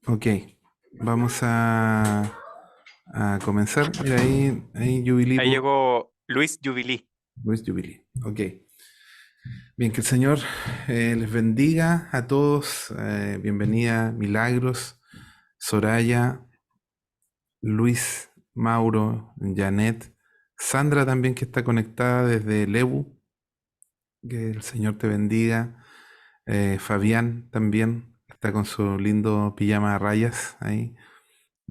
Ok, vamos a comenzar. Mira, ahí Jubilee, Ahí llegó Luis Jubilí. Luis Jubilee. Ok, bien, que el Señor les bendiga a todos. Bienvenida, Milagros, Soraya, Luis, Mauro, Janet, Sandra también que está conectada desde Lebu. Que el Señor te bendiga. Fabián también está con su lindo pijama a rayas ahí.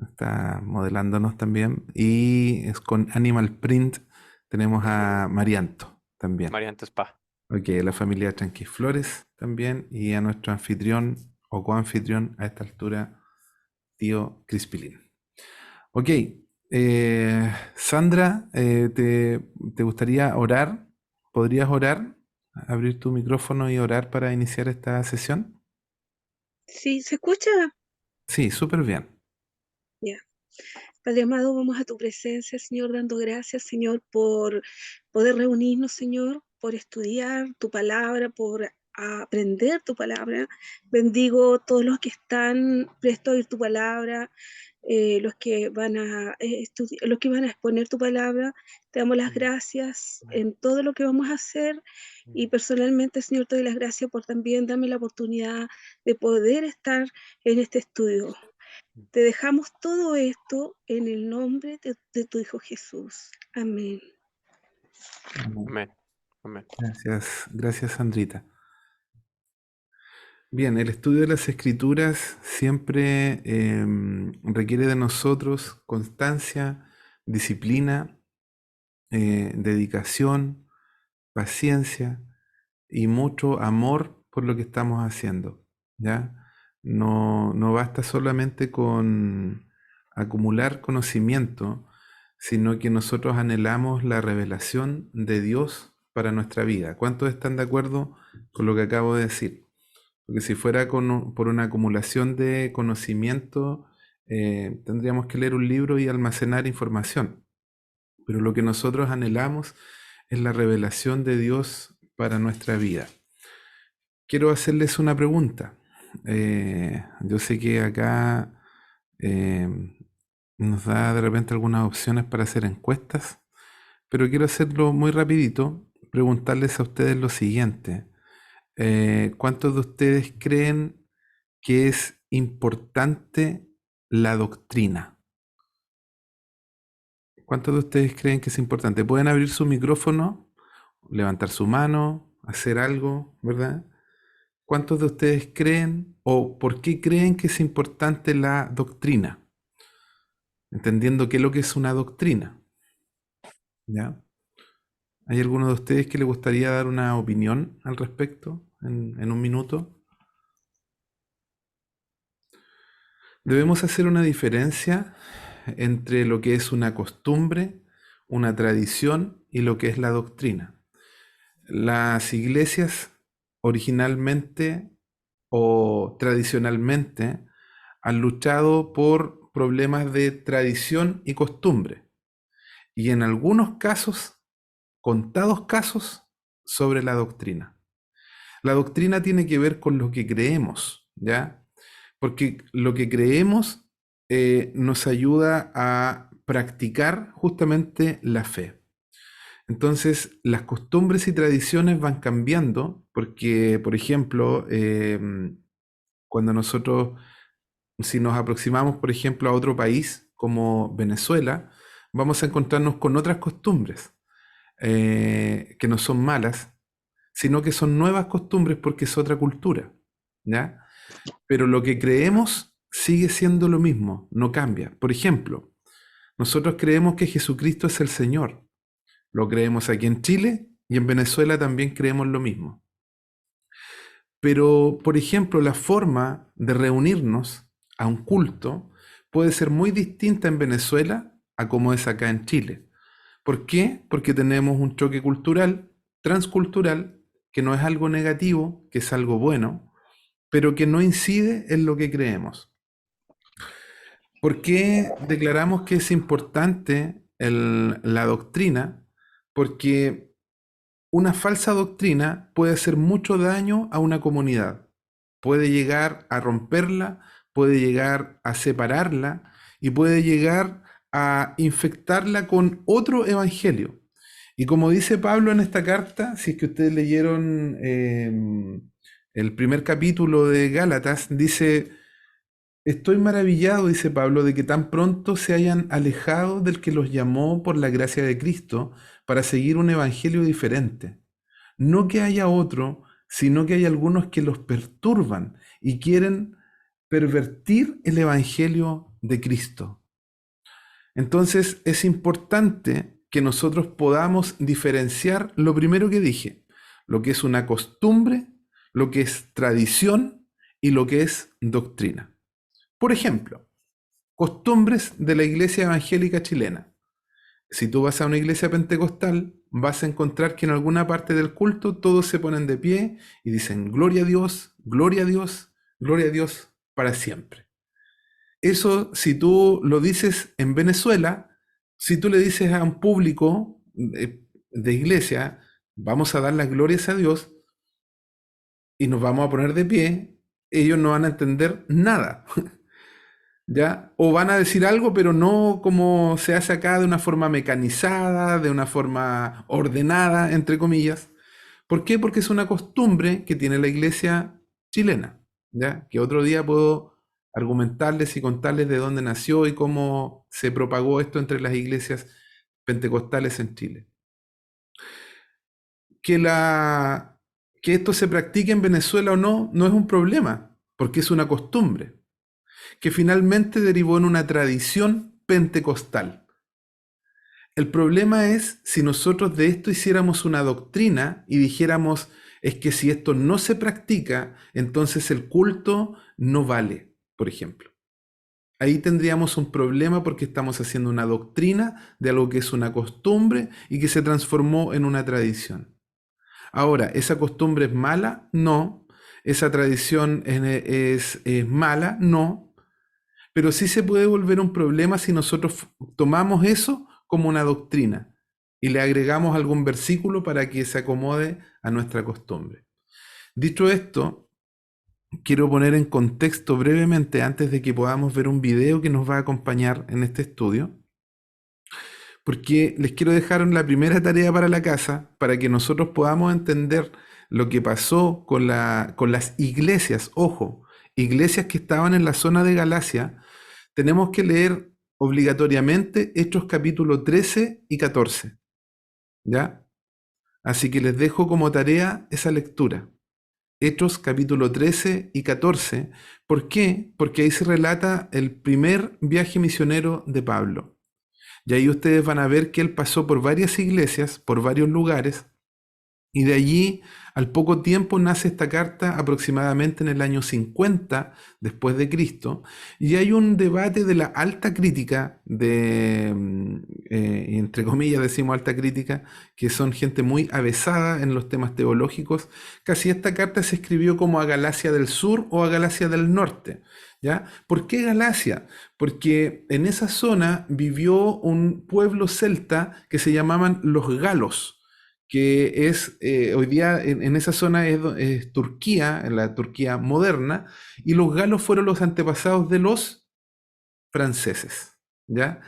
Está modelándonos también. Y es con Animal Print tenemos a Marianto también. Marianto Spa. Ok, la familia Flores también. Y a nuestro anfitrión o coanfitrión a esta altura, tío Crispilín. Ok, Sandra, ¿te gustaría orar? ¿Podrías orar? Abrir tu micrófono y orar para iniciar esta sesión. Sí, ¿se escucha? Sí, súper bien. Ya. Padre amado, vamos a tu presencia, Señor, dando gracias, Señor, por poder reunirnos, Señor, por estudiar tu palabra, por aprender tu palabra. Bendigo todos los que están prestos a oír tu palabra, los que van a los que van a exponer tu palabra. Te damos las gracias en todo lo que vamos a hacer y personalmente, Señor, te doy las gracias por también darme la oportunidad de poder estar en este estudio. Te dejamos todo esto en el nombre de tu Hijo Jesús. Amén. Amén. Amén. Amén. Gracias, gracias, Sandrita. Bien, el estudio de las escrituras siempre requiere de nosotros constancia, disciplina, dedicación, paciencia y mucho amor por lo que estamos haciendo, ¿ya? No basta solamente con acumular conocimiento, sino que nosotros anhelamos la revelación de Dios para nuestra vida. ¿Cuántos están de acuerdo con lo que acabo de decir? Porque si fuera por una acumulación de conocimiento, tendríamos que leer un libro y almacenar información. Pero lo que nosotros anhelamos es la revelación de Dios para nuestra vida. Quiero hacerles una pregunta. Yo sé que acá eh, nos da de repente algunas opciones para hacer encuestas, pero quiero hacerlo muy rapidito, preguntarles a ustedes lo siguiente. ¿Cuántos de ustedes creen que es importante la doctrina? ¿Cuántos de ustedes creen que es importante? Pueden abrir su micrófono, levantar su mano, hacer algo, ¿verdad? ¿Cuántos de ustedes creen o por qué creen que es importante la doctrina? Entendiendo qué es lo que es una doctrina, ¿ya? ¿Hay alguno de ustedes que le gustaría dar una opinión al respecto en un minuto? Debemos hacer una diferencia entre lo que es una costumbre, una tradición y lo que es la doctrina. Las iglesias originalmente o tradicionalmente han luchado por problemas de tradición y costumbre y en algunos casos, contados casos, sobre la doctrina. La doctrina tiene que ver con lo que creemos, ¿ya? Porque lo que creemos nos ayuda a practicar justamente la fe. Entonces, las costumbres y tradiciones van cambiando porque, por ejemplo, cuando nosotros, si nos aproximamos, por ejemplo, a otro país como Venezuela, vamos a encontrarnos con otras costumbres que no son malas, sino que son nuevas costumbres porque es otra cultura, ¿ya? Pero lo que creemos sigue siendo lo mismo, no cambia. Por ejemplo, nosotros creemos que Jesucristo es el Señor. Lo creemos aquí en Chile y en Venezuela también creemos lo mismo. Pero, por ejemplo, la forma de reunirnos a un culto puede ser muy distinta en Venezuela a como es acá en Chile. ¿Por qué? Porque tenemos un choque cultural, transcultural, que no es algo negativo, que es algo bueno, pero que no incide en lo que creemos. ¿Por qué declaramos que es importante la doctrina? Porque una falsa doctrina puede hacer mucho daño a una comunidad, puede llegar a romperla, puede llegar a separarla y puede llegar a infectarla con otro evangelio. Y como dice Pablo en esta carta, si es que ustedes leyeron el primer capítulo de Gálatas, dice: estoy maravillado, dice Pablo, de que tan pronto se hayan alejado del que los llamó por la gracia de Cristo para seguir un evangelio diferente. No que haya otro, sino que hay algunos que los perturban y quieren pervertir el evangelio de Cristo. Entonces es importante que nosotros podamos diferenciar lo primero que dije, lo que es una costumbre, lo que es tradición y lo que es doctrina. Por ejemplo, costumbres de la iglesia evangélica chilena. Si tú vas a una iglesia pentecostal, vas a encontrar que en alguna parte del culto todos se ponen de pie y dicen gloria a Dios, gloria a Dios, gloria a Dios para siempre. Eso, si tú lo dices en Venezuela, si tú le dices a un público de iglesia, vamos a dar las glorias a Dios y nos vamos a poner de pie, ellos no van a entender nada. ¿Ya? O van a decir algo, pero no como se hace acá, de una forma mecanizada, de una forma ordenada, entre comillas. ¿Por qué? Porque es una costumbre que tiene la iglesia chilena, ¿ya? Que otro día puedo argumentarles y contarles de dónde nació y cómo se propagó esto entre las iglesias pentecostales en Chile. Que esto se practique en Venezuela o no, no es un problema, porque es una costumbre que finalmente derivó en una tradición pentecostal. El problema es si nosotros de esto hiciéramos una doctrina y dijéramos, es que si esto no se practica, entonces el culto no vale, por ejemplo. Ahí tendríamos un problema porque estamos haciendo una doctrina de algo que es una costumbre y que se transformó en una tradición. Ahora, ¿esa costumbre es mala? No. ¿Esa tradición es mala? No. Pero sí se puede volver un problema si nosotros tomamos eso como una doctrina y le agregamos algún versículo para que se acomode a nuestra costumbre. Dicho esto, quiero poner en contexto brevemente, antes de que podamos ver un video que nos va a acompañar en este estudio, porque les quiero dejar la primera tarea para la casa, para que nosotros podamos entender lo que pasó con las iglesias. Ojo, iglesias que estaban en la zona de Galacia. Tenemos que leer obligatoriamente Hechos capítulo 13 y 14, ¿ya? Así que les dejo como tarea esa lectura. Hechos capítulo 13 y 14. ¿Por qué? Porque ahí se relata el primer viaje misionero de Pablo. Y ahí ustedes van a ver que él pasó por varias iglesias, por varios lugares, y de allí, al poco tiempo, nace esta carta aproximadamente en el año 50 después de Cristo, y hay un debate de la alta crítica, entre comillas decimos alta crítica, que son gente muy avesada en los temas teológicos, casi esta carta se escribió como a Galacia del Sur o a Galacia del Norte. ¿Ya? ¿Por qué Galacia? Porque en esa zona vivió un pueblo celta que se llamaban los galos, que es hoy día en esa zona es Turquía, en la Turquía moderna, y los galos fueron los antepasados de los franceses, ¿ya?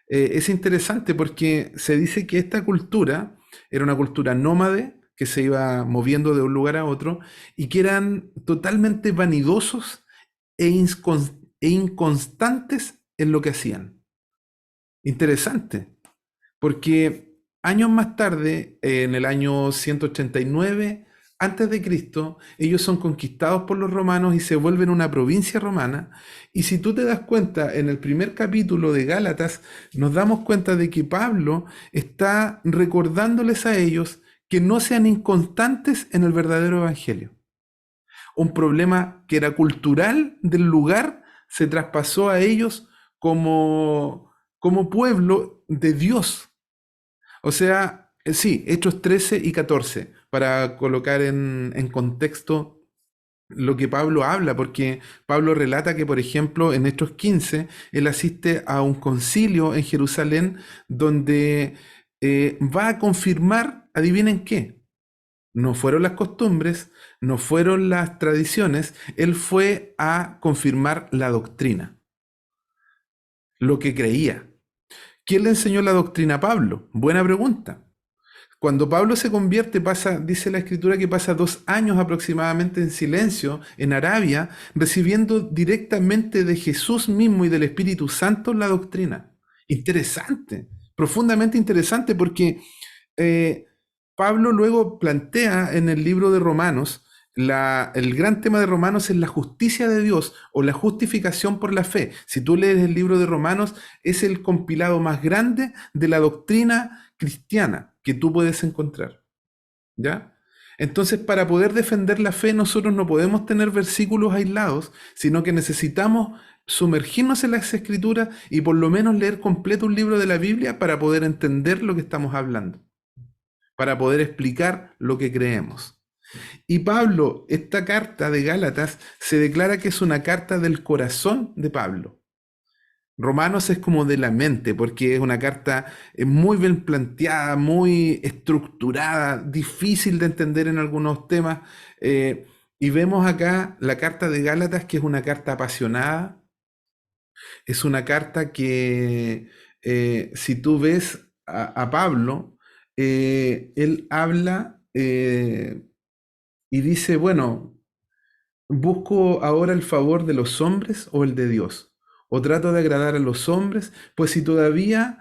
Es interesante porque se dice que esta cultura era una cultura nómade que se iba moviendo de un lugar a otro y que eran totalmente vanidosos e inconstantes en lo que hacían. Interesante, porque años más tarde, en el año 189 antes de Cristo, ellos son conquistados por los romanos y se vuelven una provincia romana. Y si tú te das cuenta, en el primer capítulo de Gálatas, nos damos cuenta de que Pablo está recordándoles a ellos que no sean inconstantes en el verdadero evangelio. Un problema que era cultural del lugar se traspasó a ellos como pueblo de Dios. O sea, sí, Hechos 13 y 14, para colocar en contexto lo que Pablo habla, porque Pablo relata que, por ejemplo, en Hechos 15, él asiste a un concilio en Jerusalén donde va a confirmar, adivinen qué, No fueron las costumbres, no fueron las tradiciones, él fue a confirmar la doctrina, lo que creía. ¿Quién le enseñó la doctrina a Pablo? Buena pregunta. Cuando Pablo se convierte, dice la escritura que pasa 2 años aproximadamente en silencio en Arabia, recibiendo directamente de Jesús mismo y del Espíritu Santo la doctrina. Interesante, profundamente interesante, porque Pablo luego plantea en el libro de Romanos, el gran tema de Romanos es la justicia de Dios o la justificación por la fe. Si tú lees el libro de Romanos, es el compilado más grande de la doctrina cristiana que tú puedes encontrar, ¿ya? Entonces, para poder defender la fe, nosotros no podemos tener versículos aislados, sino que necesitamos sumergirnos en las Escrituras y por lo menos leer completo un libro de la Biblia para poder entender lo que estamos hablando, para poder explicar lo que creemos. Y Pablo, esta carta de Gálatas, se declara que es una carta del corazón de Pablo. Romanos es como de la mente, porque es una carta muy bien planteada, muy estructurada, difícil de entender en algunos temas. Y vemos acá la carta de Gálatas, que es una carta apasionada, es una carta que si tú ves a Pablo, él habla y dice, bueno, ¿busco ahora el favor de los hombres o el de Dios? ¿O trato de agradar a los hombres? Pues si todavía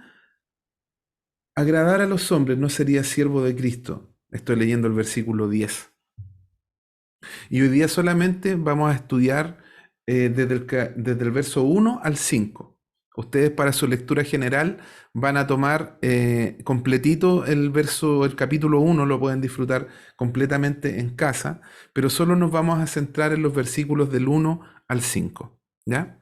agradar a los hombres no sería siervo de Cristo. Estoy leyendo el versículo 10. Y hoy día solamente vamos a estudiar desde el verso 1 al 5. Ustedes para su lectura general van a tomar completito el capítulo 1, lo pueden disfrutar completamente en casa, pero solo nos vamos a centrar en los versículos del 1 al 5, ¿ya?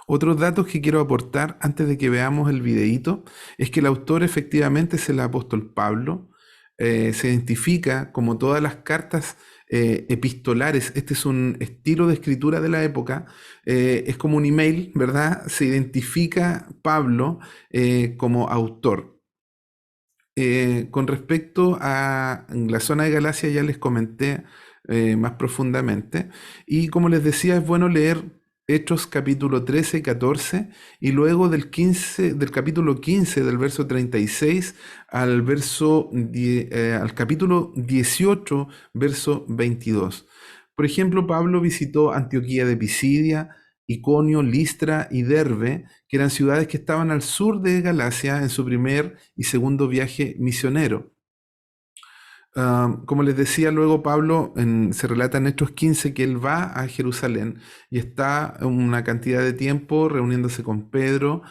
Otros datos que quiero aportar antes de que veamos el videíto es que el autor efectivamente es el apóstol Pablo. Se identifica como todas las cartas epistolares. Este es un estilo de escritura de la época. Es como un email, ¿verdad? Se identifica Pablo como autor. Con respecto a la zona de Galacia ya les comenté más profundamente. Y como les decía, es bueno leer Hechos capítulo 13 y 14, y luego del capítulo 15, del verso 36 al al capítulo 18, verso 22. Por ejemplo, Pablo visitó Antioquía de Pisidia, Iconio, Listra y Derbe, que eran ciudades que estaban al sur de Galacia en su primer y segundo viaje misionero. Como les decía, luego Pablo se relata en Hechos 15 que él va a Jerusalén y está una cantidad de tiempo reuniéndose con Pedro,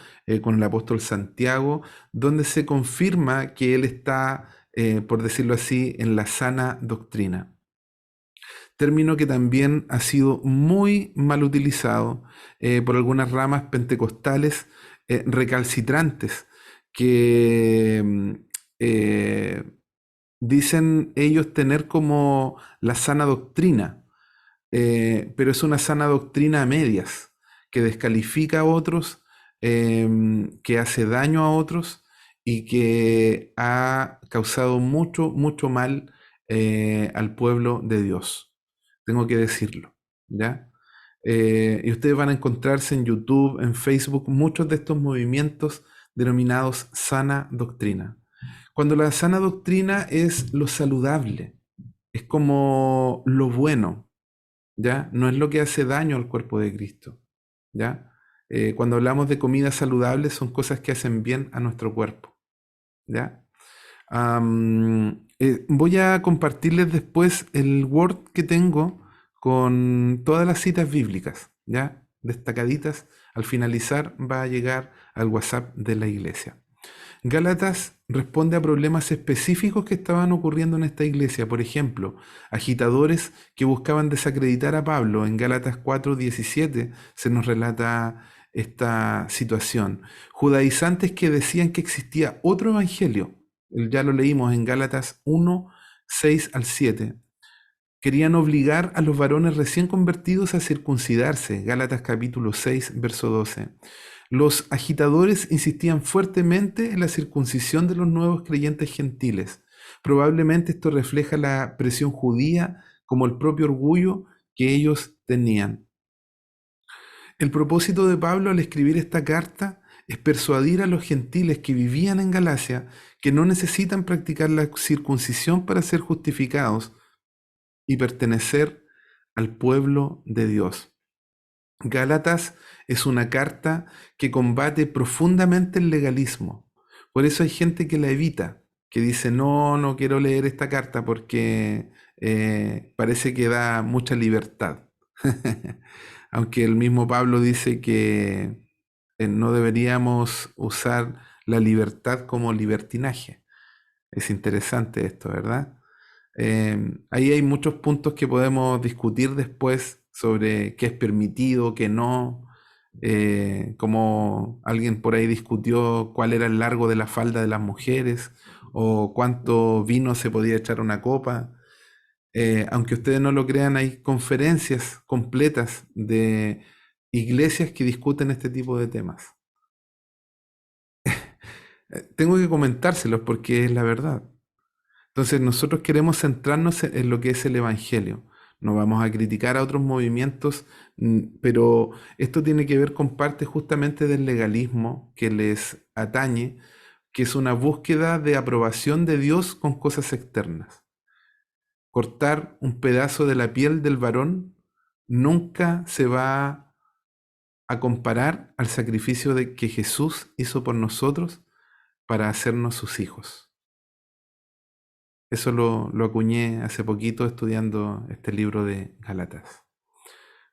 con el apóstol Santiago, donde se confirma que él está, por decirlo así, en la sana doctrina. Término que también ha sido muy mal utilizado por algunas ramas pentecostales recalcitrantes que dicen ellos tener como la sana doctrina, pero es una sana doctrina a medias, que descalifica a otros, que hace daño a otros y que ha causado mucho, mucho mal al pueblo de Dios. Tengo que decirlo, ¿ya? Y ustedes van a encontrarse en YouTube, en Facebook, muchos de estos movimientos denominados sana doctrina. Cuando la sana doctrina es lo saludable, es como lo bueno, ¿ya? No es lo que hace daño al cuerpo de Cristo, ¿ya? Cuando hablamos de comida saludable son cosas que hacen bien a nuestro cuerpo, ¿ya? Voy a compartirles después el Word que tengo con todas las citas bíblicas, ¿ya? Destacaditas. Al finalizar va a llegar al WhatsApp de la iglesia. Gálatas responde a problemas específicos que estaban ocurriendo en esta iglesia. Por ejemplo, agitadores que buscaban desacreditar a Pablo. En Gálatas 4:17 se nos relata esta situación. Judaizantes que decían que existía otro evangelio. Ya lo leímos en Gálatas 1:6 al 7. Querían obligar a los varones recién convertidos a circuncidarse. Gálatas capítulo 6, verso 12. Los agitadores insistían fuertemente en la circuncisión de los nuevos creyentes gentiles. Probablemente esto refleja la presión judía como el propio orgullo que ellos tenían. El propósito de Pablo al escribir esta carta es persuadir a los gentiles que vivían en Galacia que no necesitan practicar la circuncisión para ser justificados y pertenecer al pueblo de Dios. Gálatas es una carta que combate profundamente el legalismo. Por eso hay gente que la evita, que dice, no quiero leer esta carta porque parece que da mucha libertad. Aunque el mismo Pablo dice que no deberíamos usar la libertad como libertinaje. Es interesante esto, ¿verdad? Ahí hay muchos puntos que podemos discutir después sobre qué es permitido, qué no. Como alguien por ahí discutió cuál era el largo de la falda de las mujeres o cuánto vino se podía echar a una copa. Aunque ustedes no lo crean, hay conferencias completas de iglesias que discuten este tipo de temas. Tengo que comentárselos porque es la verdad. Entonces nosotros queremos centrarnos en lo que es el Evangelio. No vamos a criticar a otros movimientos, pero esto tiene que ver con parte justamente del legalismo que les atañe, que es una búsqueda de aprobación de Dios con cosas externas. Cortar un pedazo de la piel del varón nunca se va a comparar al sacrificio que Jesús hizo por nosotros para hacernos sus hijos. Eso lo acuñé hace poquito estudiando este libro de Gálatas.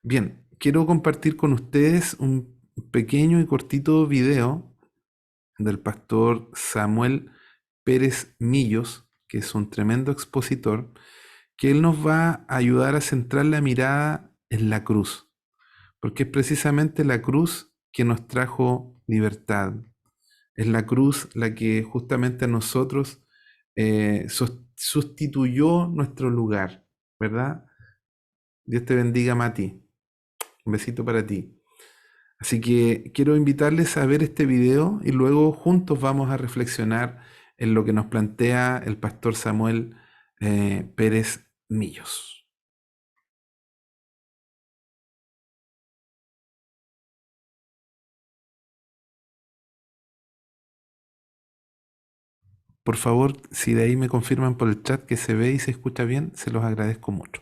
Bien, quiero compartir con ustedes un pequeño y cortito video del pastor Samuel Pérez Millos, que es un tremendo expositor, que él nos va a ayudar a centrar la mirada en la cruz, porque es precisamente la cruz que nos trajo libertad. Es la cruz la que justamente a nosotros sustituyó nuestro lugar, ¿verdad? Dios te bendiga, Mati. Un besito para ti. Así que quiero invitarles a ver este video y luego juntos vamos a reflexionar en lo que nos plantea el pastor Samuel Pérez Millos. Por favor, si de ahí me confirman por el chat que se ve y se escucha bien, se los agradezco mucho.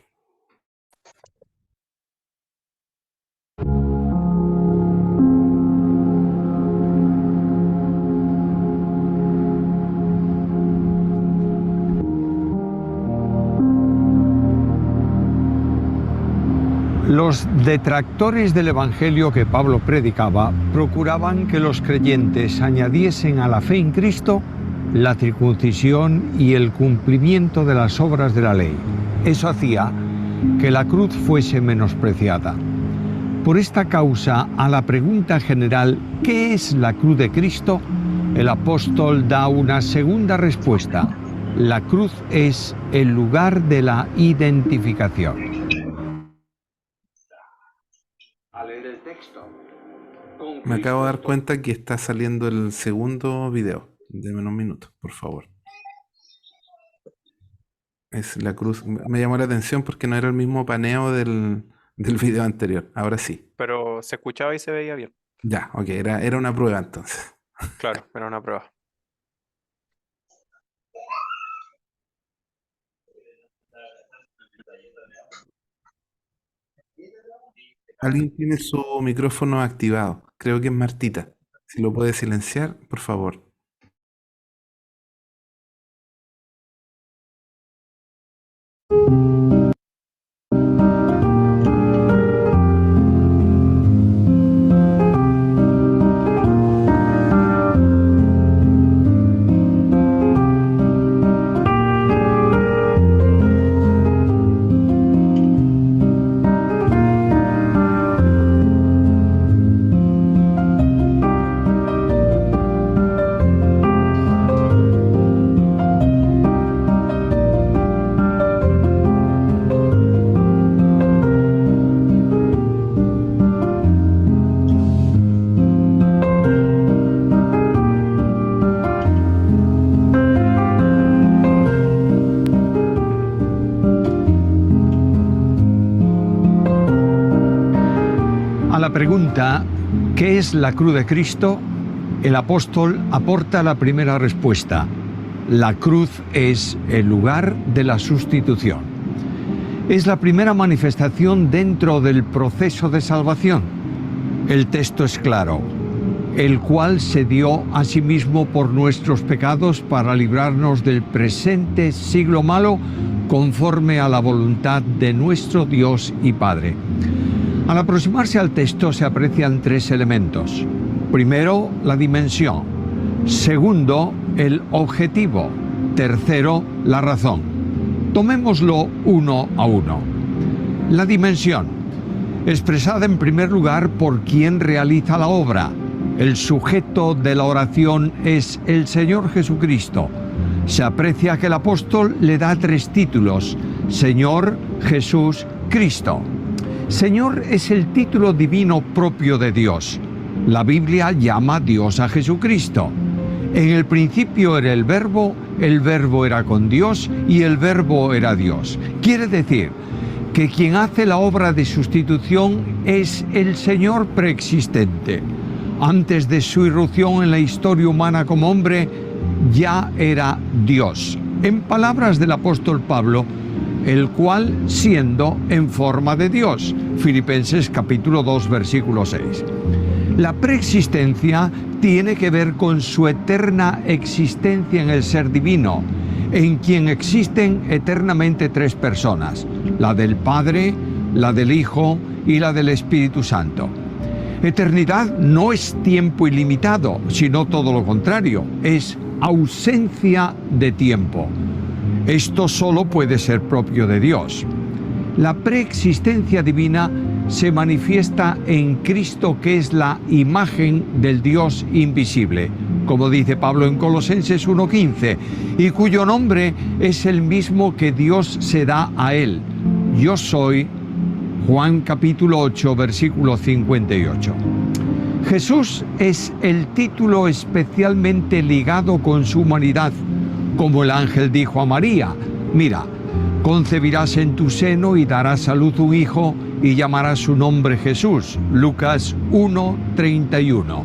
Los detractores del Evangelio que Pablo predicaba procuraban que los creyentes añadiesen a la fe en Cristo la circuncisión y el cumplimiento de las obras de la ley. Eso hacía que la cruz fuese menospreciada. Por esta causa, a la pregunta general ¿qué es la cruz de Cristo?, el apóstol da una segunda respuesta. La cruz es el lugar de la identificación. Me acabo de dar cuenta que está saliendo el segundo video. Deme un minuto, por favor. Es la cruz. Me llamó la atención porque no era el mismo paneo del video anterior. Ahora sí. Pero se escuchaba y se veía bien. Ya, ok, era una prueba entonces. Claro, era una prueba. Alguien tiene su micrófono activado. Creo que es Martita. Si lo puede silenciar, por favor. la pregunta ¿qué es la cruz de Cristo?, el apóstol aporta la primera respuesta. La cruz es el lugar de la sustitución. Es la primera manifestación dentro del proceso de salvación. El texto es claro: el cual se dio a sí mismo por nuestros pecados para librarnos del presente siglo malo, conforme a la voluntad de nuestro Dios y Padre. Al aproximarse al texto se aprecian tres elementos. Primero, la dimensión. Segundo, el objetivo. Tercero, la razón. Tomémoslo uno a uno. La dimensión, expresada en primer lugar por quien realiza la obra. El sujeto de la oración es el Señor Jesucristo. Se aprecia que el apóstol le da tres títulos: Señor, Jesús, Cristo. Señor es el título divino propio de Dios. La Biblia llama a Dios a Jesucristo. En el principio era el Verbo era con Dios y el Verbo era Dios. Quiere decir que quien hace la obra de sustitución es el Señor preexistente. Antes de su irrupción en la historia humana como hombre, ya era Dios. En palabras del apóstol Pablo, el cual siendo en forma de Dios. Filipenses capítulo 2, versículo 6. La preexistencia tiene que ver con su eterna existencia en el ser divino, en quien existen eternamente tres personas: la del Padre, la del Hijo y la del Espíritu Santo. Eternidad no es tiempo ilimitado, sino todo lo contrario, es ausencia de tiempo. Esto solo puede ser propio de Dios. La preexistencia divina se manifiesta en Cristo, que es la imagen del Dios invisible, como dice Pablo en Colosenses 1:15, y cuyo nombre es el mismo que Dios se da a él: Yo soy. Juan capítulo 8, versículo 58. Jesús es el título especialmente ligado con su humanidad, como el ángel dijo a María: mira, concebirás en tu seno y darás a luz un hijo y llamarás su nombre Jesús. Lucas 1:31.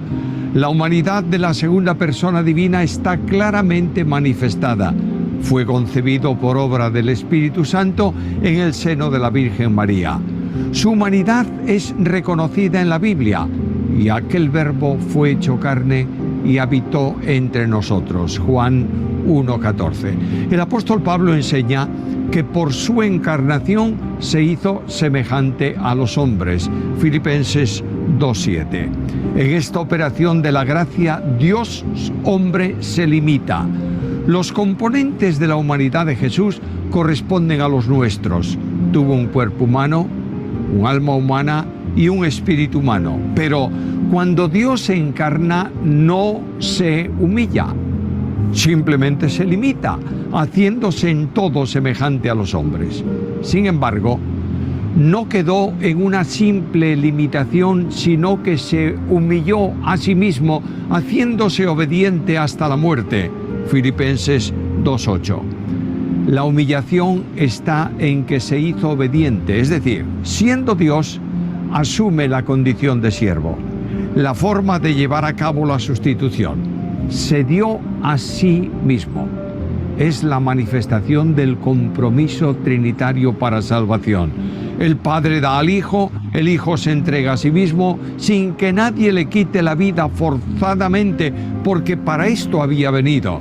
La humanidad de la segunda persona divina está claramente manifestada. Fue concebido por obra del Espíritu Santo en el seno de la Virgen María. Su humanidad es reconocida en la Biblia: y aquel Verbo fue hecho carne y habitó entre nosotros. Juan 1:14. El apóstol Pablo enseña que por su encarnación se hizo semejante a los hombres. Filipenses 2:7. En esta operación de la gracia, Dios hombre se limita. Los componentes de la humanidad de Jesús corresponden a los nuestros. Tuvo un cuerpo humano, un alma humana y un espíritu humano. Pero cuando Dios se encarna, no se humilla, simplemente se limita, haciéndose en todo semejante a los hombres. Sin embargo, no quedó en una simple limitación, sino que se humilló a sí mismo, haciéndose obediente hasta la muerte. Filipenses 2:8. La humillación está en que se hizo obediente, es decir, siendo Dios, asume la condición de siervo. La forma de llevar a cabo la sustitución: se dio a sí mismo. Es la manifestación del compromiso trinitario para salvación. El Padre da al Hijo, el Hijo se entrega a sí mismo sin que nadie le quite la vida forzadamente, porque para esto había venido.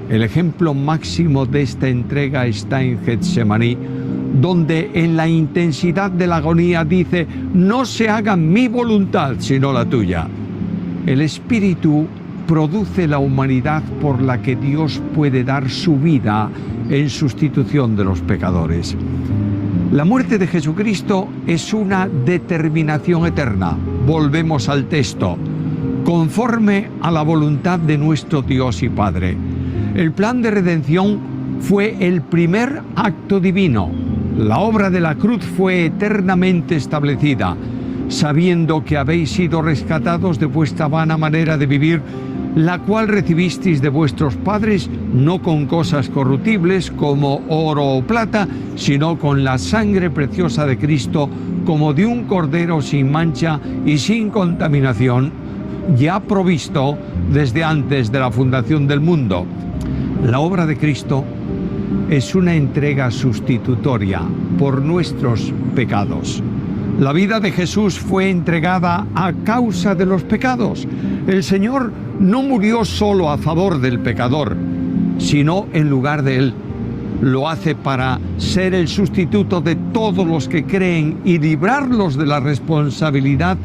El ejemplo máximo de esta entrega está en Getsemaní, donde en la intensidad de la agonía dice: no se haga mi voluntad sino la tuya. El Espíritu produce la humanidad por la que Dios puede dar su vida en sustitución de los pecadores. La muerte de Jesucristo es una determinación eterna. Volvemos al texto: conforme a la voluntad de nuestro Dios y Padre. El plan de redención fue el primer acto divino. La obra de la cruz fue eternamente establecida, sabiendo que habéis sido rescatados de vuestra vana manera de vivir, la cual recibisteis de vuestros padres, no con cosas corruptibles como oro o plata, sino con la sangre preciosa de Cristo, como de un cordero sin mancha y sin contaminación, ya provisto desde antes de la fundación del mundo. La obra de Cristo es una entrega sustitutoria por nuestros pecados. La vida de Jesús fue entregada a causa de los pecados. El Señor no murió solo a favor del pecador, sino en lugar de él. Lo hace para ser el sustituto de todos los que creen y librarlos de la responsabilidad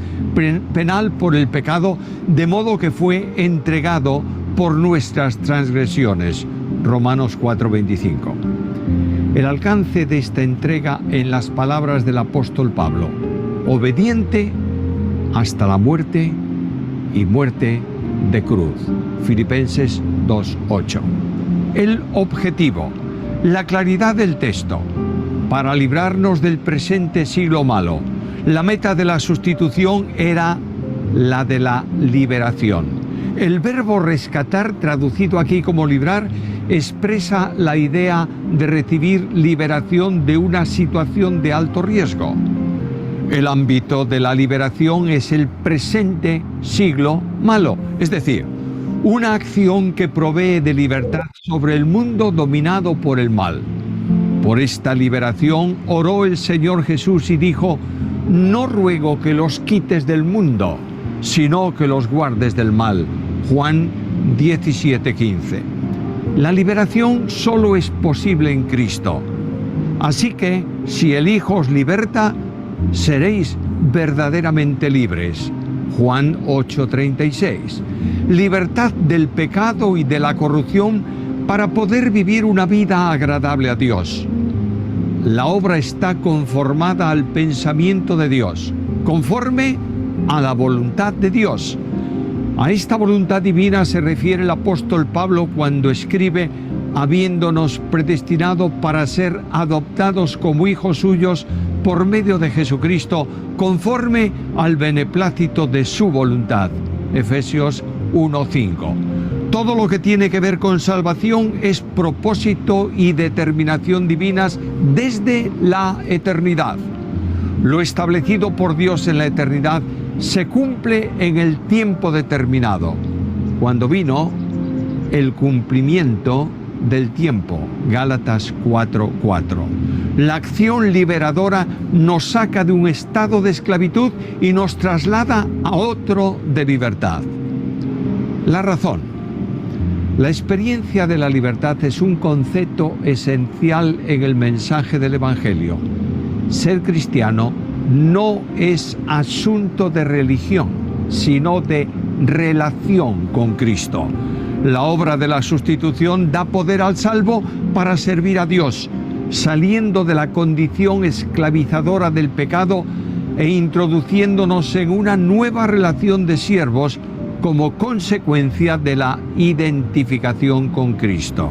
penal por el pecado, de modo que fue entregado por nuestras transgresiones. Romanos 4:25. El alcance de esta entrega en las palabras del apóstol Pablo: obediente hasta la muerte y muerte de cruz. Filipenses 2:8. El objetivo, la claridad del texto, para librarnos del presente siglo malo. La meta de la sustitución era la de la liberación. El verbo rescatar, traducido aquí como librar, expresa la idea de recibir liberación de una situación de alto riesgo. El ámbito de la liberación es el presente siglo malo, es decir, una acción que provee de libertad sobre el mundo dominado por el mal. Por esta liberación oró el Señor Jesús y dijo: no ruego que los quites del mundo, sino que los guardes del mal. Juan 17:15. La liberación solo es posible en Cristo. Así que, si el Hijo os liberta, seréis verdaderamente libres. Juan 8:36. Libertad del pecado y de la corrupción para poder vivir una vida agradable a Dios. La obra está conformada al pensamiento de Dios, conforme a la voluntad de Dios. A esta voluntad divina se refiere el apóstol Pablo cuando escribe: habiéndonos predestinado para ser adoptados como hijos suyos por medio de Jesucristo, conforme al beneplácito de su voluntad. Efesios 1:5. Todo lo que tiene que ver con salvación es propósito y determinación divinas desde la eternidad. Lo establecido por Dios en la eternidad se cumple en el tiempo determinado, cuando vino el cumplimiento del tiempo. Gálatas 4:4. La acción liberadora nos saca de un estado de esclavitud y nos traslada a otro de libertad. La razón. La experiencia de la libertad es un concepto esencial en el mensaje del Evangelio. Ser cristiano no es asunto de religión, sino de relación con Cristo. La obra de la sustitución da poder al salvo para servir a Dios, saliendo de la condición esclavizadora del pecado e introduciéndonos en una nueva relación de siervos como consecuencia de la identificación con Cristo.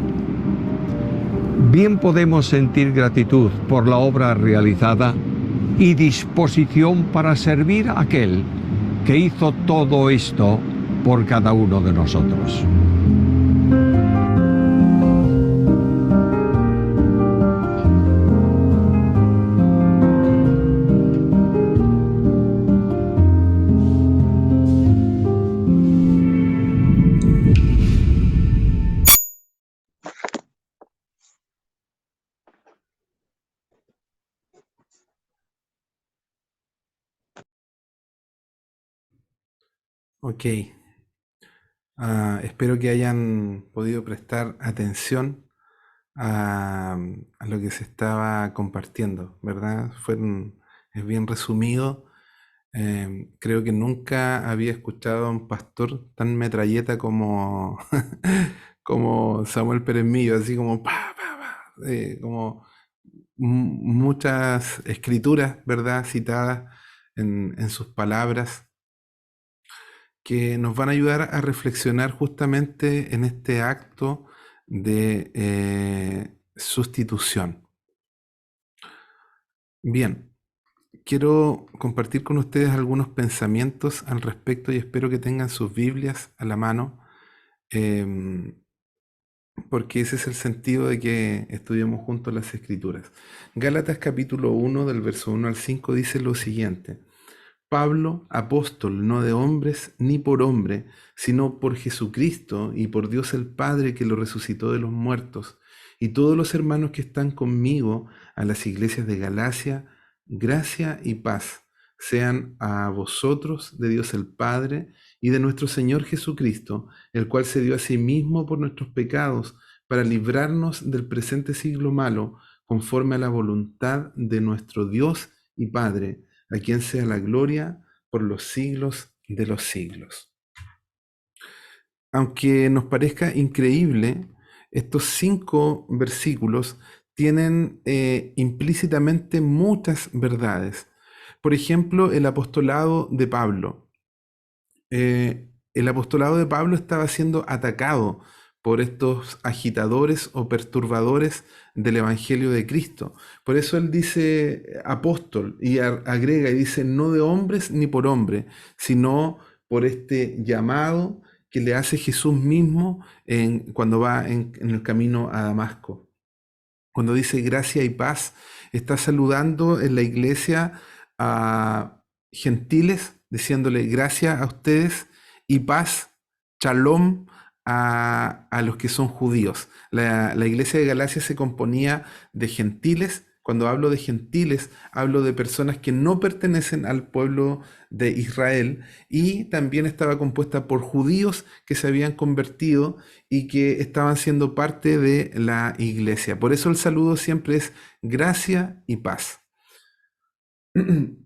Bien podemos sentir gratitud por la obra realizada y disposición para servir a aquel que hizo todo esto por cada uno de nosotros. Ok. Espero que hayan podido prestar atención a lo que se estaba compartiendo, ¿verdad? Es bien resumido. Creo que nunca había escuchado a un pastor tan metralleta como, como Samuel Pérez Millo, así como como muchas escrituras, ¿verdad? Citadas en sus palabras, que nos van a ayudar a reflexionar justamente en este acto de sustitución. Bien, quiero compartir con ustedes algunos pensamientos al respecto y espero que tengan sus Biblias a la mano. porque ese es el sentido de que estudiemos juntos las Escrituras. Gálatas capítulo 1, del verso 1 al 5 dice lo siguiente: Pablo, apóstol, no de hombres ni por hombre, sino por Jesucristo y por Dios el Padre que lo resucitó de los muertos, y todos los hermanos que están conmigo a las iglesias de Galacia, gracia y paz sean a vosotros de Dios el Padre y de nuestro Señor Jesucristo, el cual se dio a sí mismo por nuestros pecados para librarnos del presente siglo malo, conforme a la voluntad de nuestro Dios y Padre, a quien sea la gloria por los siglos de los siglos. Aunque nos parezca increíble, estos 5 versículos tienen implícitamente muchas verdades. Por ejemplo, el apostolado de Pablo. El apostolado de Pablo estaba siendo atacado por estos agitadores o perturbadores del Evangelio de Cristo. Por eso él dice apóstol y agrega y dice no de hombres ni por hombre, sino por este llamado que le hace Jesús mismo cuando va en el camino a Damasco. Cuando dice gracia y paz, está saludando en la iglesia a gentiles, diciéndole gracia a ustedes y paz, shalom, a los que son judíos. La iglesia de Galacia se componía de gentiles. Cuando hablo de gentiles, hablo de personas que no pertenecen al pueblo de Israel, y también estaba compuesta por judíos que se habían convertido y que estaban siendo parte de la iglesia. Por eso el saludo siempre es gracia y paz.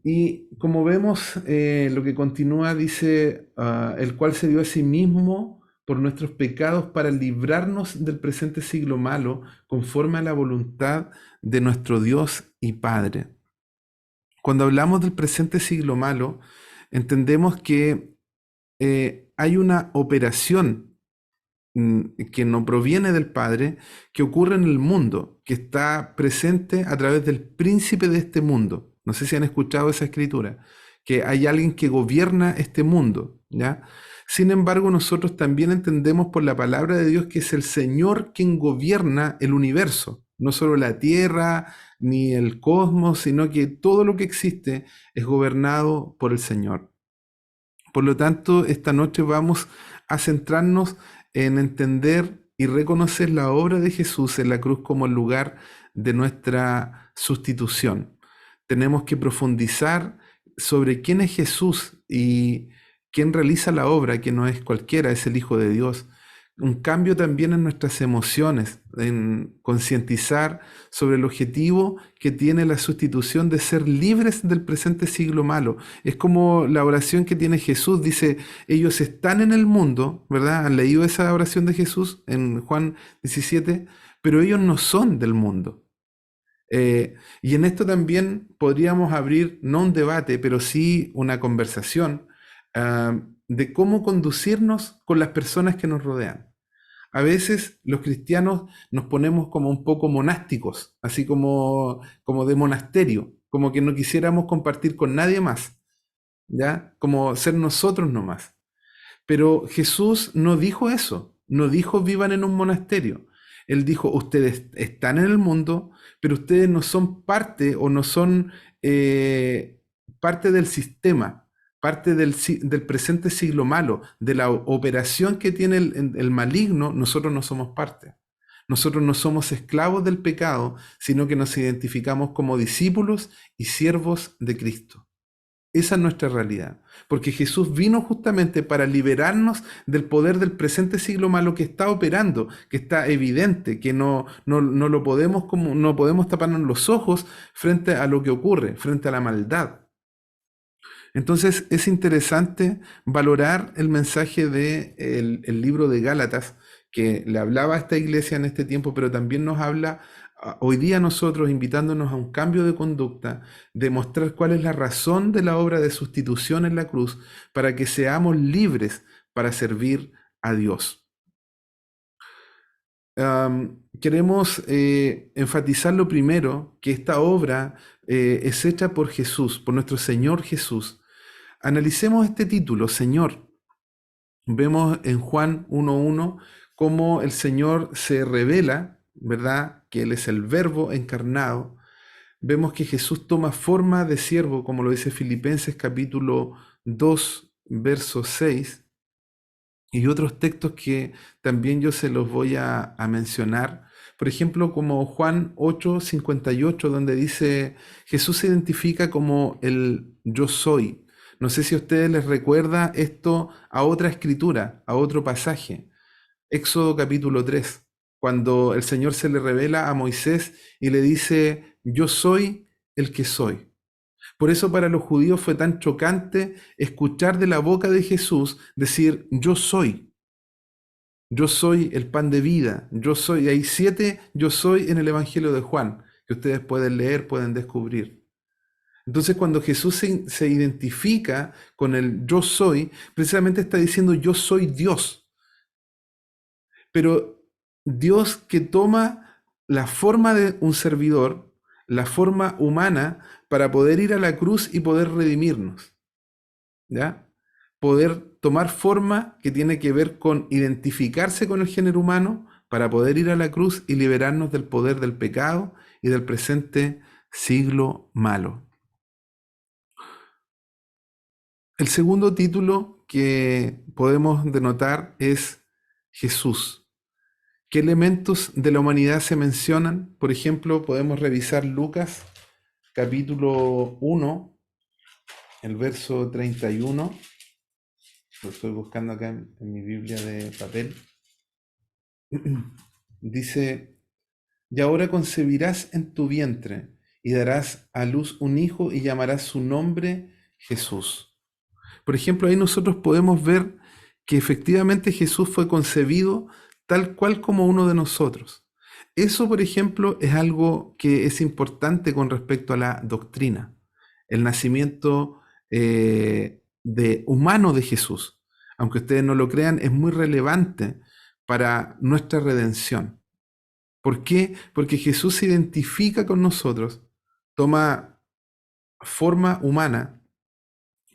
Y como vemos, lo que continúa dice, el cual se dio a sí mismo por nuestros pecados para librarnos del presente siglo malo, conforme a la voluntad de nuestro Dios y Padre. Cuando hablamos del presente siglo malo, entendemos que hay una operación que no proviene del Padre, que ocurre en el mundo, que está presente a través del príncipe de este mundo. No sé si han escuchado esa escritura, que hay alguien que gobierna este mundo, ¿ya? Sin embargo, nosotros también entendemos por la palabra de Dios que es el Señor quien gobierna el universo, no solo la tierra ni el cosmos, sino que todo lo que existe es gobernado por el Señor. Por lo tanto, esta noche vamos a centrarnos en entender y reconocer la obra de Jesús en la cruz como el lugar de nuestra sustitución. Tenemos que profundizar sobre quién es Jesús y quién realiza la obra, que no es cualquiera, es el Hijo de Dios. Un cambio también en nuestras emociones, en concientizar sobre el objetivo que tiene la sustitución de ser libres del presente siglo malo. Es como la oración que tiene Jesús, dice, ellos están en el mundo, ¿verdad? ¿Han leído esa oración de Jesús en Juan 17? Pero ellos no son del mundo. Y en esto también podríamos abrir, no un debate, pero sí una conversación de cómo conducirnos con las personas que nos rodean. A veces los cristianos nos ponemos como un poco monásticos, así como de monasterio, como que no quisiéramos compartir con nadie más, ¿ya? Como ser nosotros nomás. Pero Jesús no dijo eso, no dijo vivan en un monasterio. Él dijo, ustedes están en el mundo, pero ustedes no son parte o no son parte del sistema, parte del presente siglo malo, de la operación que tiene el maligno. Nosotros no somos parte. Nosotros no somos esclavos del pecado, sino que nos identificamos como discípulos y siervos de Cristo. Esa es nuestra realidad, porque Jesús vino justamente para liberarnos del poder del presente siglo malo que está operando, que está evidente, que no lo podemos, no podemos taparnos los ojos frente a lo que ocurre, frente a la maldad. Entonces es interesante valorar el mensaje del libro de Gálatas, que le hablaba a esta iglesia en este tiempo, pero también nos habla hoy día nosotros, invitándonos a un cambio de conducta, de mostrar cuál es la razón de la obra de sustitución en la cruz, para que seamos libres para servir a Dios. Queremos enfatizar lo primero, que esta obra es hecha por Jesús, por nuestro Señor Jesús. Analicemos este título, Señor. Vemos en Juan 1:1 cómo el Señor se revela, ¿verdad? Que Él es el Verbo encarnado. Vemos que Jesús toma forma de siervo, como lo dice Filipenses capítulo 2, verso 6, y otros textos que también yo se los voy a mencionar. Por ejemplo, como Juan 8, 58, donde dice, Jesús se identifica como el yo soy. No sé si a ustedes les recuerda esto a otra escritura, a otro pasaje. Éxodo capítulo 3, cuando el Señor se le revela a Moisés y le dice, yo soy el que soy. Por eso para los judíos fue tan chocante escuchar de la boca de Jesús decir, yo soy el pan de vida, yo soy, y hay 7 yo soy en el Evangelio de Juan, que ustedes pueden leer, pueden descubrir. Entonces cuando Jesús se identifica con el yo soy, precisamente está diciendo yo soy Dios. Pero Dios que toma la forma de un servidor, la forma humana, para poder ir a la cruz y poder redimirnos, ¿ya? Poder tomar forma que tiene que ver con identificarse con el género humano para poder ir a la cruz y liberarnos del poder del pecado y del presente siglo malo. El segundo título que podemos denotar es Jesús. ¿Qué elementos de la humanidad se mencionan? Por ejemplo, podemos revisar Lucas capítulo 1, el verso 31. Lo estoy buscando acá en mi Biblia de papel. Dice, y ahora concebirás en tu vientre y darás a luz un hijo y llamarás su nombre Jesús. Por ejemplo, ahí nosotros podemos ver que efectivamente Jesús fue concebido tal cual como uno de nosotros. Eso, por ejemplo, es algo que es importante con respecto a la doctrina. El nacimiento humano de Jesús, aunque ustedes no lo crean, es muy relevante para nuestra redención. ¿Por qué? Porque Jesús se identifica con nosotros, toma forma humana,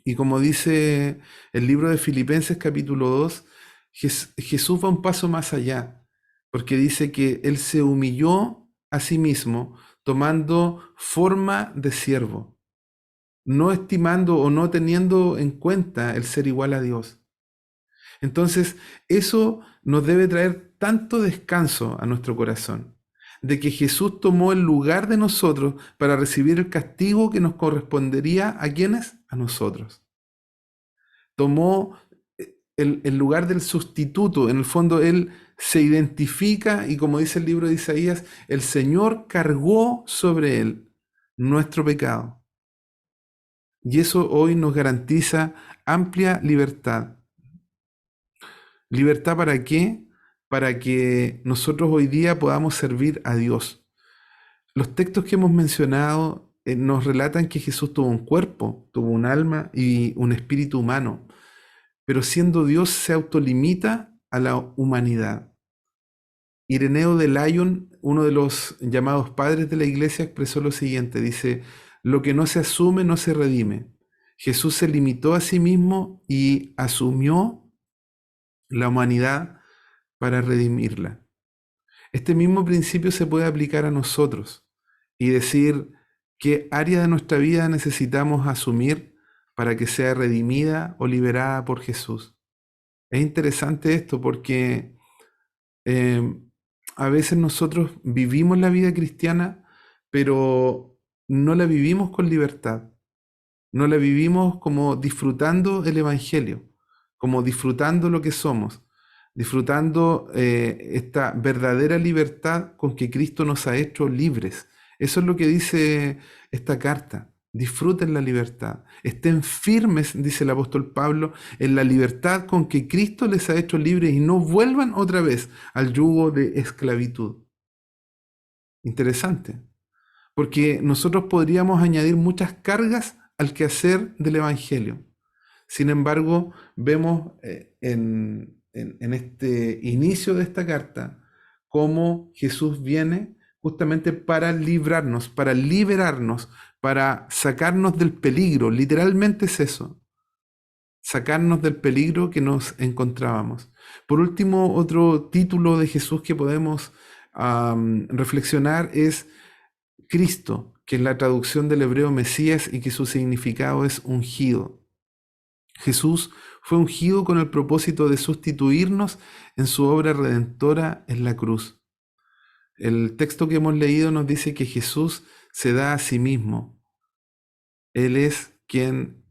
y como dice el libro de Filipenses capítulo 2, Jesús va un paso más allá, porque dice que Él se humilló a sí mismo tomando forma de siervo, no estimando o no teniendo en cuenta el ser igual a Dios. Entonces, eso nos debe traer tanto descanso a nuestro corazón, de que Jesús tomó el lugar de nosotros para recibir el castigo que nos correspondería ¿a quiénes? A nosotros. Tomó el lugar del sustituto. En el fondo, Él se identifica y como dice el libro de Isaías, el Señor cargó sobre Él nuestro pecado. Y eso hoy nos garantiza amplia libertad. ¿Libertad para qué? Para que nosotros hoy día podamos servir a Dios. Los textos que hemos mencionado nos relatan que Jesús tuvo un cuerpo, tuvo un alma y un espíritu humano, pero siendo Dios se autolimita a la humanidad. Ireneo de Lyon, uno de los llamados padres de la iglesia, expresó lo siguiente, dice, lo que no se asume no se redime. Jesús se limitó a sí mismo y asumió la humanidad para redimirla. Este mismo principio se puede aplicar a nosotros y decir qué área de nuestra vida necesitamos asumir para que sea redimida o liberada por Jesús. Es interesante esto porque a veces nosotros vivimos la vida cristiana, pero no la vivimos con libertad. No la vivimos como disfrutando el Evangelio, como disfrutando lo que somos, disfrutando esta verdadera libertad con que Cristo nos ha hecho libres. Eso es lo que dice esta carta. Disfruten la libertad. Estén firmes, dice el apóstol Pablo, en la libertad con que Cristo les ha hecho libres y no vuelvan otra vez al yugo de esclavitud. Interesante, porque nosotros podríamos añadir muchas cargas al quehacer del Evangelio. Sin embargo, vemos en este inicio de esta carta cómo Jesús viene justamente para librarnos, para liberarnos, para sacarnos del peligro. Literalmente es eso. sacarnos del peligro que nos encontrábamos. Por último, otro título de Jesús que podemos reflexionar es Cristo, que es la traducción del hebreo Mesías y que su significado es ungido. Jesús fue ungido con el propósito de sustituirnos en su obra redentora en la cruz. El texto que hemos leído nos dice que Jesús se da a sí mismo. Él es quien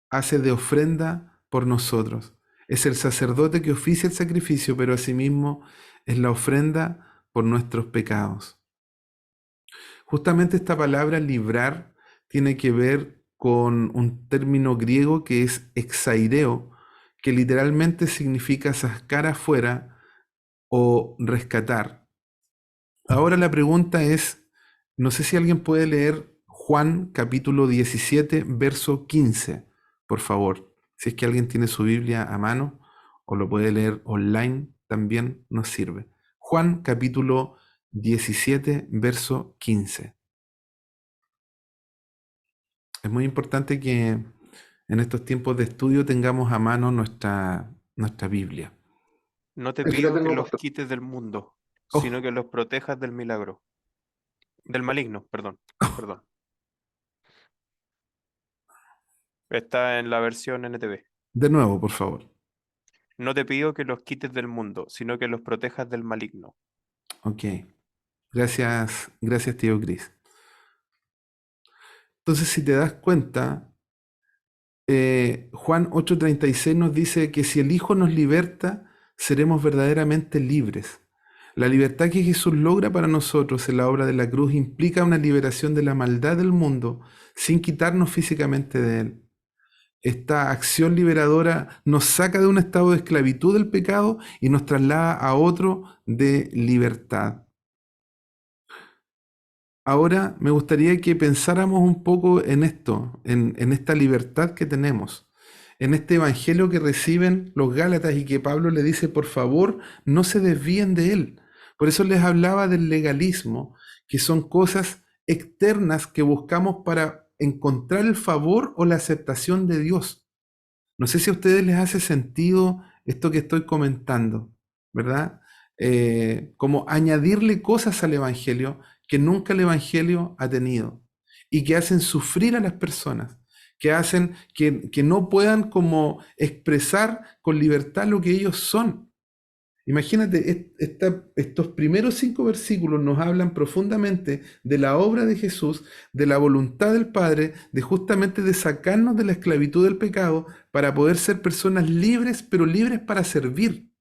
hace de ofrenda por nosotros. Es el sacerdote que oficia el sacrificio, pero asimismo es la ofrenda por nuestros pecados. Justamente esta palabra librar tiene que ver con un término griego que es exaireo, que literalmente significa sacar afuera o rescatar. Ahora la pregunta es, no sé si alguien puede leer Juan capítulo 17, verso 15, por favor. Si es que alguien tiene su Biblia a mano o lo puede leer online, también nos sirve. Juan capítulo 17, verso 15. Es muy importante que en estos tiempos de estudio tengamos a mano nuestra Biblia. No te Aquí la pido que tengo, los pastor. quites del mundo, Oh. sino que los protejas del milagro. Del maligno, perdón. Perdón. Está en la versión NTV. De nuevo, por favor. No te pido que los quites del mundo, sino que los protejas del maligno. Ok. Gracias, tío Cris. Entonces, si te das cuenta, Juan 8:36 nos dice que si el Hijo nos liberta, seremos verdaderamente libres. La libertad que Jesús logra para nosotros en la obra de la cruz implica una liberación de la maldad del mundo sin quitarnos físicamente de él. Esta acción liberadora nos saca de un estado de esclavitud del pecado y nos traslada a otro de libertad. Ahora me gustaría que pensáramos un poco en esto, en esta libertad que tenemos, en este evangelio que reciben los Gálatas y que Pablo le dice, por favor, no se desvíen de él. Por eso les hablaba del legalismo, que son cosas externas que buscamos para encontrar el favor o la aceptación de Dios. No sé si a ustedes les hace sentido esto que estoy comentando, ¿verdad? Como añadirle cosas al Evangelio que nunca el Evangelio ha tenido y que hacen sufrir a las personas, que hacen que no puedan como expresar con libertad lo que ellos son. Imagínate, estos primeros 5 versículos nos hablan profundamente de la obra de Jesús, de la voluntad del Padre, de justamente de sacarnos de la esclavitud del pecado para poder ser personas libres, pero libres para servir.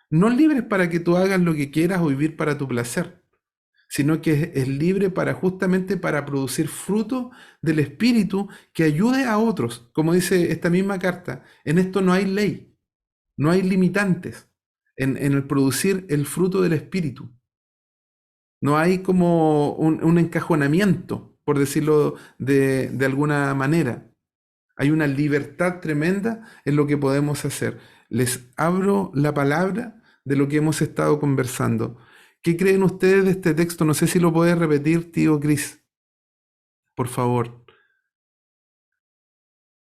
No libres para que tú hagas lo que quieras o vivir para tu placer, sino que es libre para justamente para producir fruto del Espíritu que ayude a otros. Como dice esta misma carta, en esto no hay ley, no hay limitantes en el producir el fruto del Espíritu. No hay como un encajonamiento, por decirlo de alguna manera. Hay una libertad tremenda en lo que podemos hacer. Les abro la palabra de lo que hemos estado conversando. ¿Qué creen ustedes de este texto? No sé si lo puede repetir, tío Cris. Por favor.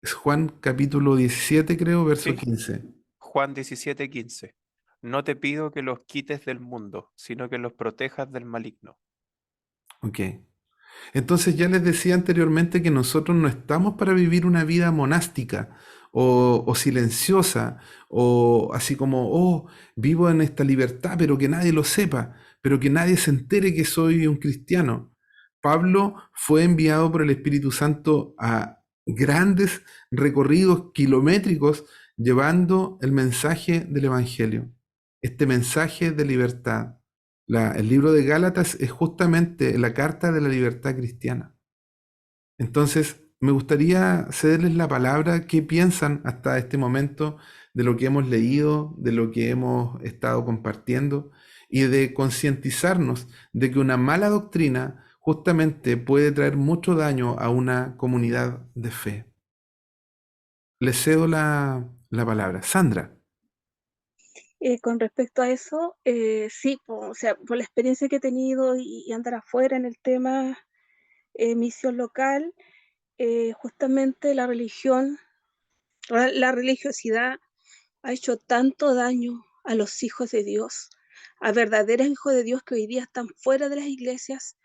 Es Juan capítulo 17, creo, verso Sí. 15. Juan 17:15. No te pido que los quites del mundo, sino que los protejas del maligno. Ok. Entonces ya les decía anteriormente que nosotros no estamos para vivir una vida monástica o silenciosa o así como, oh, vivo en esta libertad, pero que nadie lo sepa, pero que nadie se entere que soy un cristiano. Pablo fue enviado por el Espíritu Santo a grandes recorridos kilométricos llevando el mensaje del Evangelio, este mensaje de libertad. El libro de Gálatas es justamente la carta de la libertad cristiana. Entonces, me gustaría cederles la palabra. ¿Qué piensan hasta este momento de lo que hemos leído, de lo que hemos estado compartiendo y de concientizarnos de que una mala doctrina justamente puede traer mucho daño a una comunidad de fe? Les cedo la palabra. Sandra. Con respecto a eso, sí, o sea, por la experiencia que he tenido y andar afuera en el tema misión local, justamente la religión La religiosidad ha hecho tanto daño a los hijos de Dios, a verdaderos hijos de Dios que hoy día están fuera de las iglesias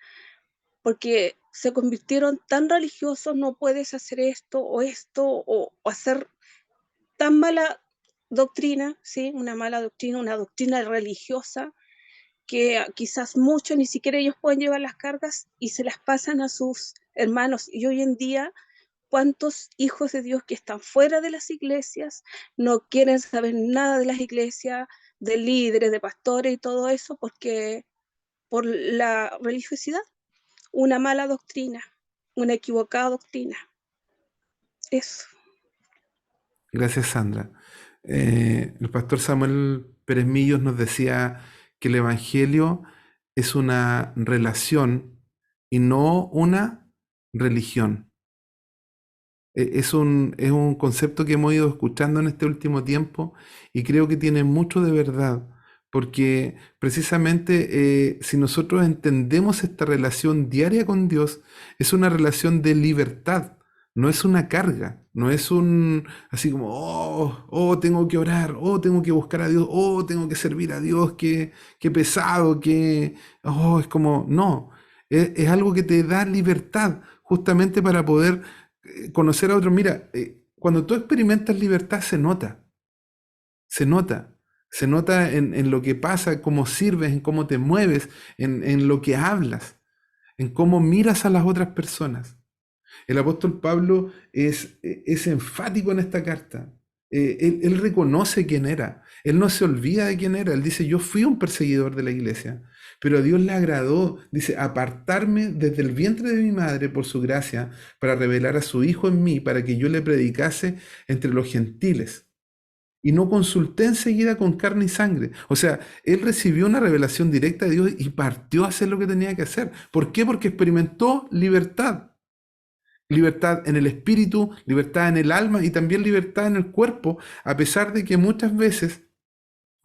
porque se convirtieron tan religiosos, no puedes hacer esto o hacer tan mala doctrina, ¿sí? Una doctrina religiosa que quizás muchos ni siquiera ellos pueden llevar las cargas y se las pasan a sus hermanos. Y hoy en día, ¿cuántos hijos de Dios que están fuera de las iglesias no quieren saber nada de las iglesias, de líderes, de pastores y todo eso porque por la religiosidad? Una mala doctrina, una equivocada doctrina. Eso. Gracias, Sandra. El pastor Samuel Pérez Millos nos decía que el Evangelio es una relación y no una religión. Es un concepto que hemos ido escuchando en este último tiempo y creo que tiene mucho de verdad, porque precisamente si nosotros entendemos esta relación diaria con Dios, es una relación de libertad, no es una carga, no es un así como, tengo que orar, tengo que buscar a Dios, tengo que servir a Dios, qué pesado, es como, no, es algo que te da libertad justamente para poder conocer a otros. Mira, cuando tú experimentas libertad se nota, se nota en lo que pasa, cómo sirves, en cómo te mueves, en lo que hablas, en cómo miras a las otras personas. El apóstol Pablo es enfático en esta carta. Él reconoce quién era. Él no se olvida de quién era. Él dice, yo fui un perseguidor de la iglesia, pero a Dios le agradó, dice, apartarme desde el vientre de mi madre por su gracia para revelar a su Hijo en mí, para que yo le predicase entre los gentiles. Y no consulté enseguida con carne y sangre. O sea, él recibió una revelación directa de Dios y partió a hacer lo que tenía que hacer. ¿Por qué? Porque experimentó libertad. Libertad en el espíritu, libertad en el alma y también libertad en el cuerpo, a pesar de que muchas veces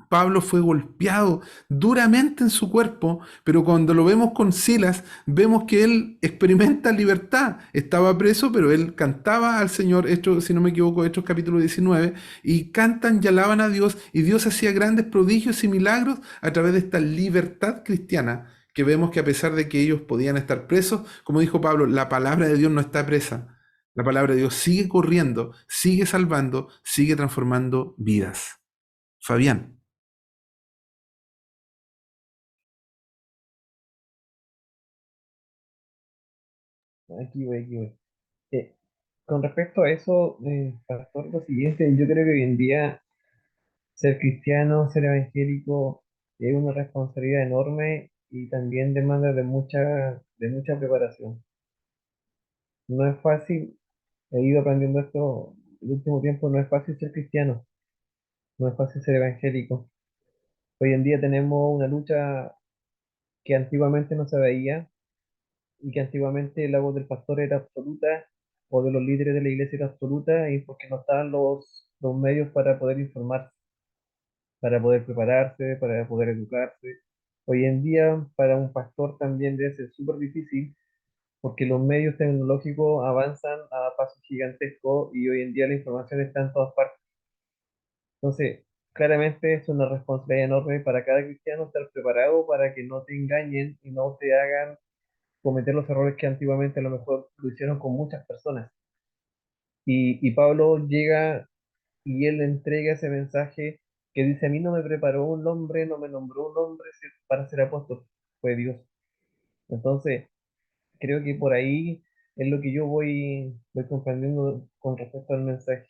Pablo fue golpeado duramente en su cuerpo, pero cuando lo vemos con Silas, vemos que él experimenta libertad. Estaba preso, pero él cantaba al Señor, Hechos, si no me equivoco, Hechos capítulo 19, y cantan y alaban a Dios, y Dios hacía grandes prodigios y milagros a través de esta libertad cristiana, que vemos que a pesar de que ellos podían estar presos, como dijo Pablo, la palabra de Dios no está presa. La palabra de Dios sigue corriendo, sigue salvando, sigue transformando vidas. Fabián. Aquí voy. Con respecto a eso, pastor, lo siguiente, yo creo que hoy en día ser cristiano, ser evangélico, es una responsabilidad enorme y también demanda de mucha preparación. No es fácil, he ido aprendiendo esto el último tiempo, no es fácil ser cristiano, no es fácil ser evangélico. Hoy en día tenemos una lucha que antiguamente no se veía y que antiguamente la voz del pastor era absoluta o de los líderes de la iglesia era absoluta y porque no estaban los medios para poder informarse, para poder prepararse, para poder educarse. Hoy en día para un pastor también debe ser súper difícil porque los medios tecnológicos avanzan a pasos gigantescos y hoy en día la información está en todas partes. Entonces, claramente es una responsabilidad enorme para cada cristiano estar preparado para que no te engañen y no te hagan cometer los errores que antiguamente a lo mejor lo hicieron con muchas personas. Y Pablo llega y él entrega ese mensaje que dice, a mí no me preparó un hombre, no me nombró un hombre para ser apóstol, fue Dios. Entonces, creo que por ahí es lo que yo voy comprendiendo con respecto al mensaje.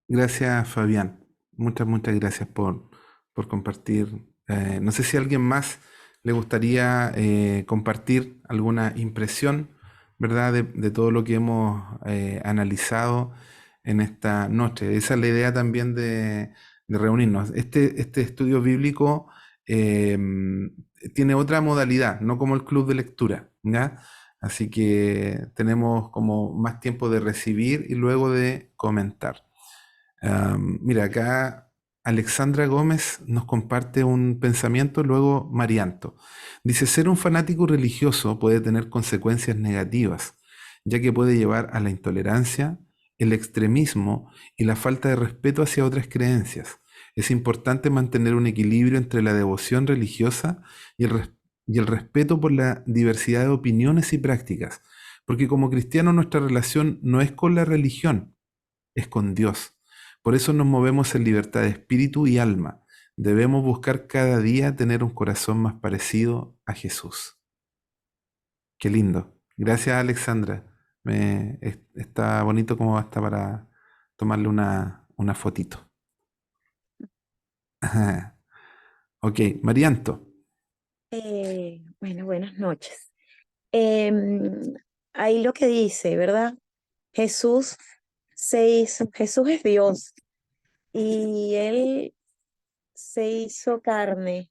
Gracias, Fabián. Muchas gracias por compartir. No sé si a alguien más le gustaría compartir alguna impresión, ¿verdad? De todo lo que hemos analizado en esta noche. Esa es la idea también de reunirnos. Este estudio bíblico tiene otra modalidad, no como el club de lectura, ¿ya? Así que tenemos como más tiempo de recibir y luego de comentar. Mira, acá Alexandra Gómez nos comparte un pensamiento, luego Marianto. Dice, ser un fanático religioso puede tener consecuencias negativas, ya que puede llevar a la intolerancia, el extremismo y la falta de respeto hacia otras creencias. Es importante mantener un equilibrio entre la devoción religiosa y y el respeto por la diversidad de opiniones y prácticas, porque como cristianos nuestra relación no es con la religión, es con Dios. Por eso nos movemos en libertad de espíritu y alma. Debemos buscar cada día tener un corazón más parecido a Jesús. Qué lindo. Gracias, Alexandra. Está bonito como hasta para tomarle una fotito. Ajá. Ok, Marianto. Bueno, buenas noches. Em, Ahí lo que dice, ¿verdad? Jesús Jesús es Dios y Él se hizo carne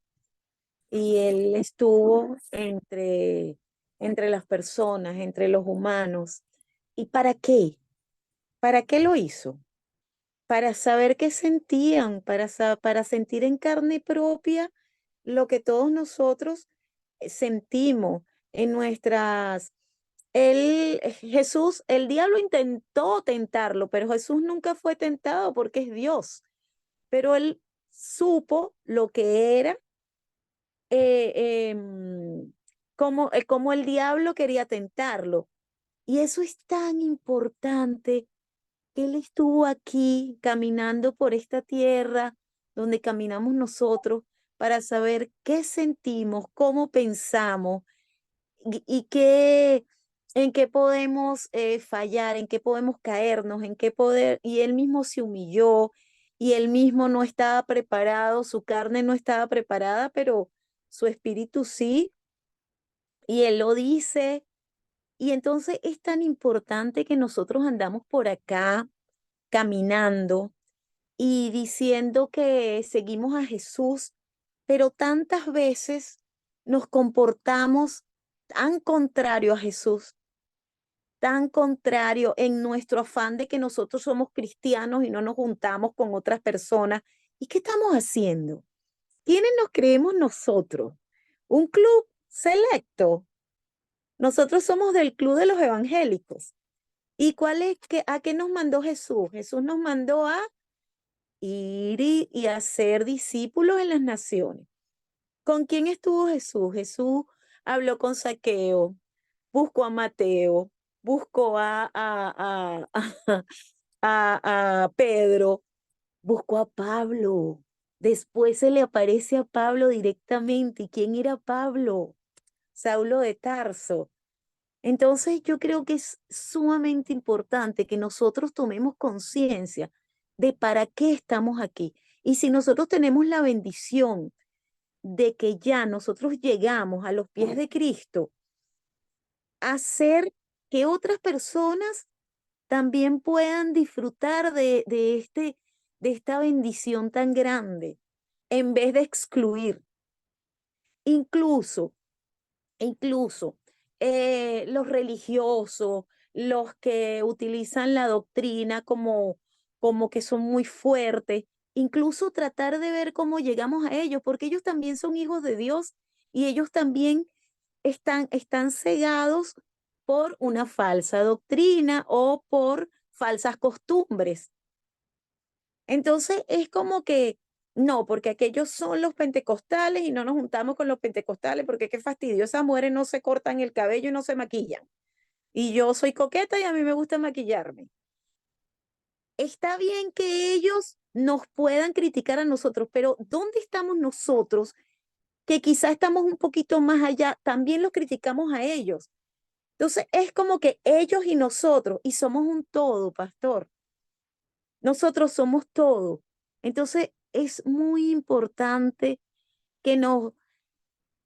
y Él estuvo entre las personas, entre los humanos. ¿Y para qué? ¿Para qué lo hizo? Para saber qué sentían, para sentir en carne propia lo que todos nosotros sentimos en nuestras... Jesús, el diablo intentó tentarlo, pero Jesús nunca fue tentado porque es Dios, pero él supo lo que era, como el diablo quería tentarlo. Y eso es tan importante que Él estuvo aquí caminando por esta tierra donde caminamos nosotros para saber qué sentimos, cómo pensamos y en qué podemos fallar, en qué podemos caernos, en qué poder. Y Él mismo se humilló y Él mismo no estaba preparado, su carne no estaba preparada, pero su espíritu sí, y Él lo dice. Y entonces es tan importante que nosotros andamos por acá caminando y diciendo que seguimos a Jesús, pero tantas veces nos comportamos tan contrario a Jesús, tan contrario en nuestro afán de que nosotros somos cristianos y no nos juntamos con otras personas. ¿Y qué estamos haciendo? ¿Quiénes nos creemos nosotros? ¿Un club selecto? Nosotros somos del club de los evangélicos. ¿Y a qué nos mandó Jesús? Jesús nos mandó a ir y hacer discípulos en las naciones. ¿Con quién estuvo Jesús? Jesús habló con Zaqueo, buscó a Mateo, buscó a Pedro, buscó a Pablo. Después se le aparece a Pablo directamente. ¿Y quién era Pablo? Saulo de Tarso. Entonces yo creo que es sumamente importante que nosotros tomemos conciencia de para qué estamos aquí. Y si nosotros tenemos la bendición de que ya nosotros llegamos a los pies de Cristo, hacer que otras personas también puedan disfrutar de esta bendición tan grande, en vez de excluir. Incluso incluso los religiosos, los que utilizan la doctrina como que son muy fuertes, incluso tratar de ver cómo llegamos a ellos, porque ellos también son hijos de Dios y ellos también están cegados por una falsa doctrina o por falsas costumbres. Entonces es como que, no, porque aquellos son los pentecostales y no nos juntamos con los pentecostales porque qué fastidio, esas mujeres no se cortan el cabello y no se maquillan. Y yo soy coqueta y a mí me gusta maquillarme. Está bien que ellos nos puedan criticar a nosotros, pero ¿dónde estamos nosotros que quizá estamos un poquito más allá? También los criticamos a ellos. Entonces es como que ellos y nosotros, y somos un todo, pastor. Nosotros somos todo. Entonces es muy importante que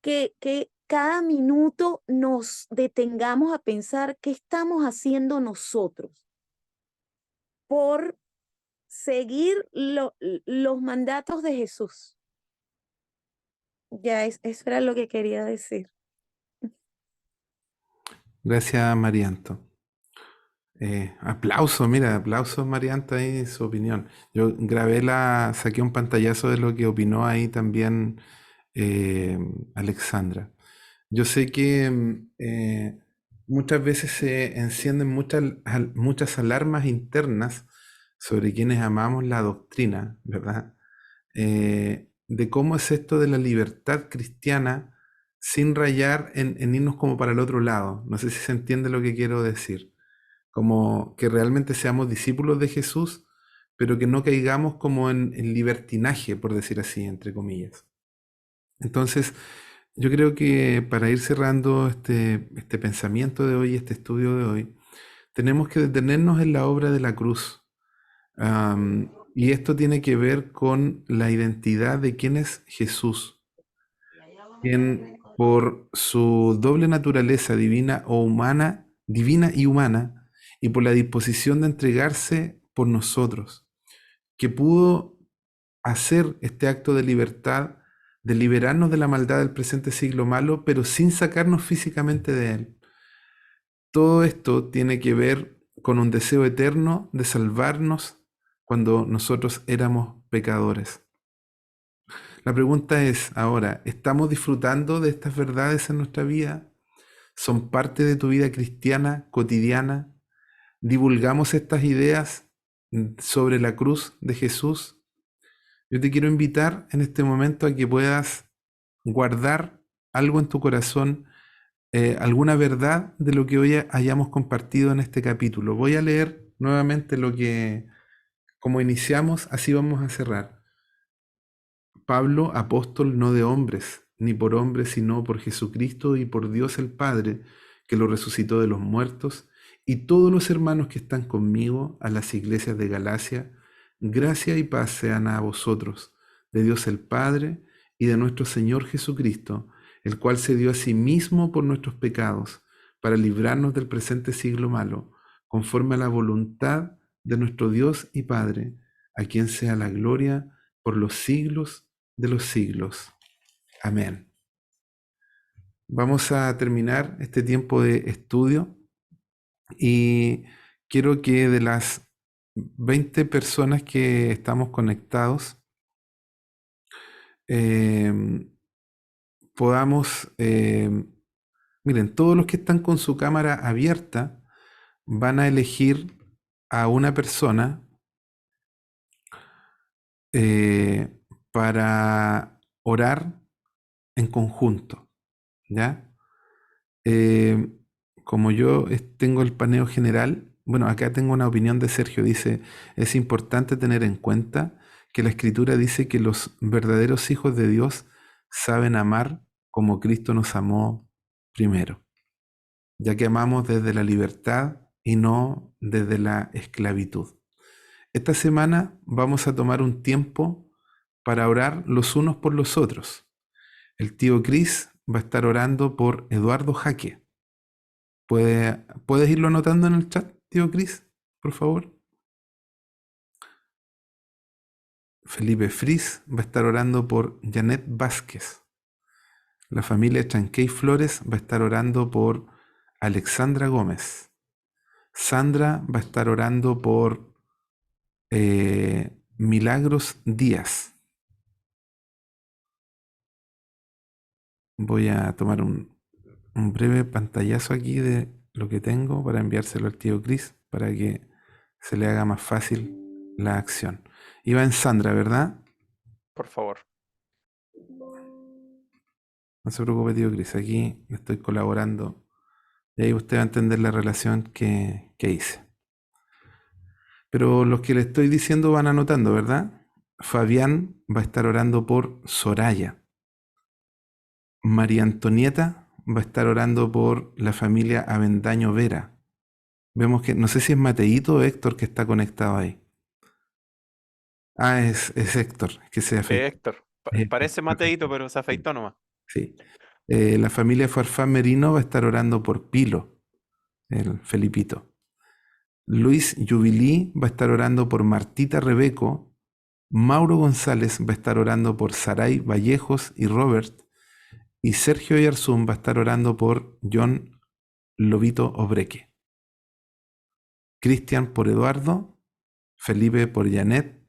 que cada minuto nos detengamos a pensar qué estamos haciendo nosotros por seguir los mandatos de Jesús. Eso era lo que quería decir. Gracias, Marianto. Aplausos, mira, aplausos, Marianto, ahí su opinión. Yo saqué un pantallazo de lo que opinó ahí también Alexandra. Yo sé que muchas veces se encienden muchas alarmas internas sobre quienes amamos la doctrina, ¿verdad? De cómo es esto de la libertad cristiana sin rayar en irnos como para el otro lado. No sé si se entiende lo que quiero decir. Como que realmente seamos discípulos de Jesús, pero que no caigamos como en libertinaje, por decir así, entre comillas. Entonces, yo creo que para ir cerrando este pensamiento de hoy, este estudio de hoy, tenemos que detenernos en la obra de la cruz. Y esto tiene que ver con la identidad de quién es Jesús, quien por su doble naturaleza divina o humana, divina y humana, y por la disposición de entregarse por nosotros, que pudo hacer este acto de libertad, de liberarnos de la maldad del presente siglo malo, pero sin sacarnos físicamente de él. Todo esto tiene que ver con un deseo eterno de salvarnos cuando nosotros éramos pecadores. La pregunta es ahora, ¿estamos disfrutando de estas verdades en nuestra vida? ¿Son parte de tu vida cristiana cotidiana? ¿Divulgamos estas ideas sobre la cruz de Jesús? Yo te quiero invitar en este momento a que puedas guardar algo en tu corazón, alguna verdad de lo que hoy hayamos compartido en este capítulo. Voy a leer nuevamente lo que, como iniciamos, así vamos a cerrar. Pablo, apóstol no de hombres, ni por hombres, sino por Jesucristo y por Dios el Padre, que lo resucitó de los muertos, y todos los hermanos que están conmigo a las iglesias de Galacia, gracia y paz sean a vosotros, de Dios el Padre y de nuestro Señor Jesucristo, el cual se dio a sí mismo por nuestros pecados, para librarnos del presente siglo malo, conforme a la voluntad de nuestro Dios y Padre, a quien sea la gloria por los siglos de los siglos. Amén. Vamos a terminar este tiempo de estudio y quiero que de las 20 personas que estamos conectados, podamos, miren, todos los que están con su cámara abierta van a elegir a una persona para orar en conjunto, ¿ya? Como yo tengo el paneo general, bueno, acá tengo una opinión de Sergio, dice, es importante tener en cuenta que la Escritura dice que los verdaderos hijos de Dios saben amar como Cristo nos amó primero, ya que amamos desde la libertad y no desde la esclavitud. Esta semana vamos a tomar un tiempo para orar los unos por los otros. El tío Cris va a estar orando por Eduardo Jaque. ¿Puedes irlo anotando en el chat, tío Cris, por favor? Felipe Fris va a estar orando por Janet Vázquez. La familia Chanquey Flores va a estar orando por Alexandra Gómez. Sandra va a estar orando por Milagros Díaz. Voy a tomar un breve pantallazo aquí de lo que tengo para enviárselo al tío Cris para que se le haga más fácil la acción. Iba en Sandra, ¿verdad? Por favor. No se preocupe, tío Cris, aquí le estoy colaborando y ahí usted va a entender la relación que hice. Pero los que le estoy diciendo van anotando, ¿verdad? Fabián va a estar orando por Soraya. María Antonieta va a estar orando por la familia Avendaño Vera. Vemos que, no sé si es Mateito o Héctor que está conectado ahí. Ah, es Héctor, que se afeitó. Héctor, parece Mateito, pero se afeitó nomás. Sí. La familia Farfán Merino va a estar orando por Pilo, el Felipito. Luis Jubilí va a estar orando por Martita Rebeco. Mauro González va a estar orando por Saray Vallejos y Robert. Y Sergio Yarzún va a estar orando por John Lobito Obreque. Cristian por Eduardo. Felipe por Janet.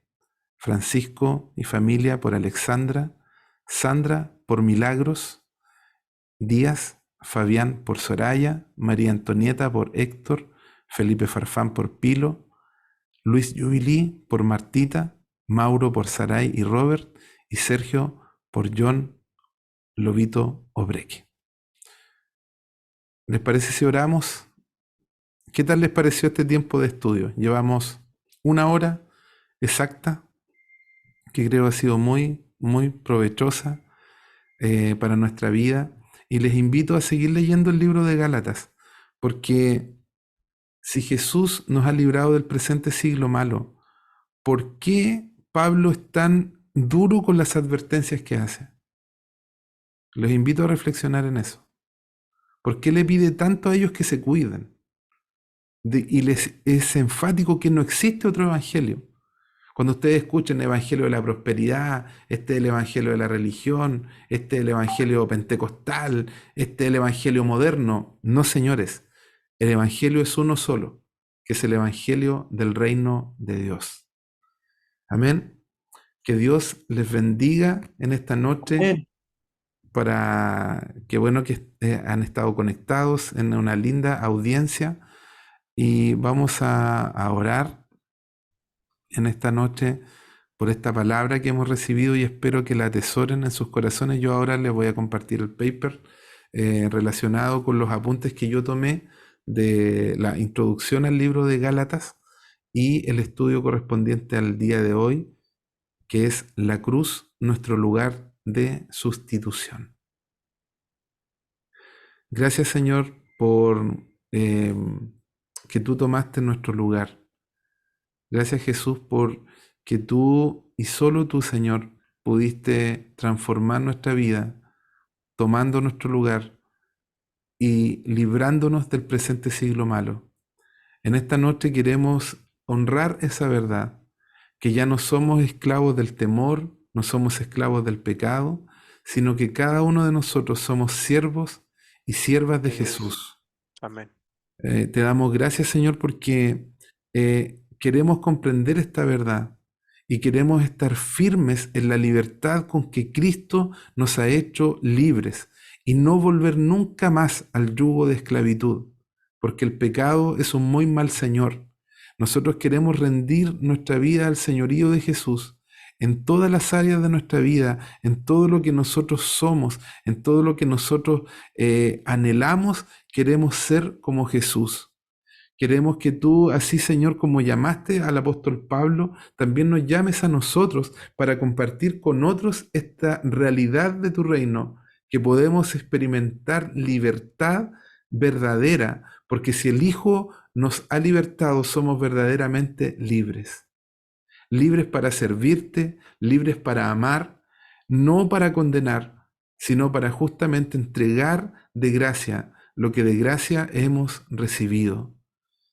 Francisco y familia por Alexandra. Sandra por Milagros Díaz Fabián por Soraya, María Antonieta por Héctor, Felipe Farfán por Pilo, Luis Jubilí por Martita, Mauro por Saray y Robert, y Sergio por John Lobito Obreque. ¿Les parece si oramos? ¿Qué tal les pareció este tiempo de estudio? Llevamos 1 hora exacta, que creo ha sido muy, muy provechosa para nuestra vida. Y les invito a seguir leyendo el libro de Gálatas, porque si Jesús nos ha librado del presente siglo malo, ¿por qué Pablo es tan duro con las advertencias que hace? Los invito a reflexionar en eso. ¿Por qué le pide tanto a ellos que se cuiden? Y les es enfático que no existe otro evangelio. Cuando ustedes escuchen el evangelio de la prosperidad, este es el evangelio de la religión, este es el evangelio pentecostal, este es el evangelio moderno. No, señores, el evangelio es uno solo, que es el evangelio del reino de Dios. Amén. Que Dios les bendiga en esta noche. Qué bueno que han estado conectados en una linda audiencia, y vamos a orar en esta noche por esta palabra que hemos recibido, y espero que la atesoren en sus corazones. Yo ahora les voy a compartir el paper relacionado con los apuntes que yo tomé de la introducción al libro de Gálatas y el estudio correspondiente al día de hoy, que es la cruz, nuestro lugar de sustitución. Gracias, Señor, por que tú tomaste nuestro lugar. Gracias, Jesús, por que tú y solo tú, Señor, pudiste transformar nuestra vida, tomando nuestro lugar y librándonos del presente siglo malo. En esta noche queremos honrar esa verdad, que ya no somos esclavos del temor, no somos esclavos del pecado, sino que cada uno de nosotros somos siervos y siervas de Jesús. Amén. Te damos gracias, Señor, porque queremos comprender esta verdad y queremos estar firmes en la libertad con que Cristo nos ha hecho libres, y no volver nunca más al yugo de esclavitud, porque el pecado es un muy mal señor. Nosotros queremos rendir nuestra vida al señorío de Jesús en todas las áreas de nuestra vida, en todo lo que nosotros somos, en todo lo que nosotros anhelamos. Queremos ser como Jesús. Queremos que tú, así, Señor, como llamaste al apóstol Pablo, también nos llames a nosotros para compartir con otros esta realidad de tu reino, que podemos experimentar libertad verdadera, porque si el Hijo nos ha libertado, somos verdaderamente libres. Libres para servirte, libres para amar, no para condenar, sino para justamente entregar de gracia lo que de gracia hemos recibido.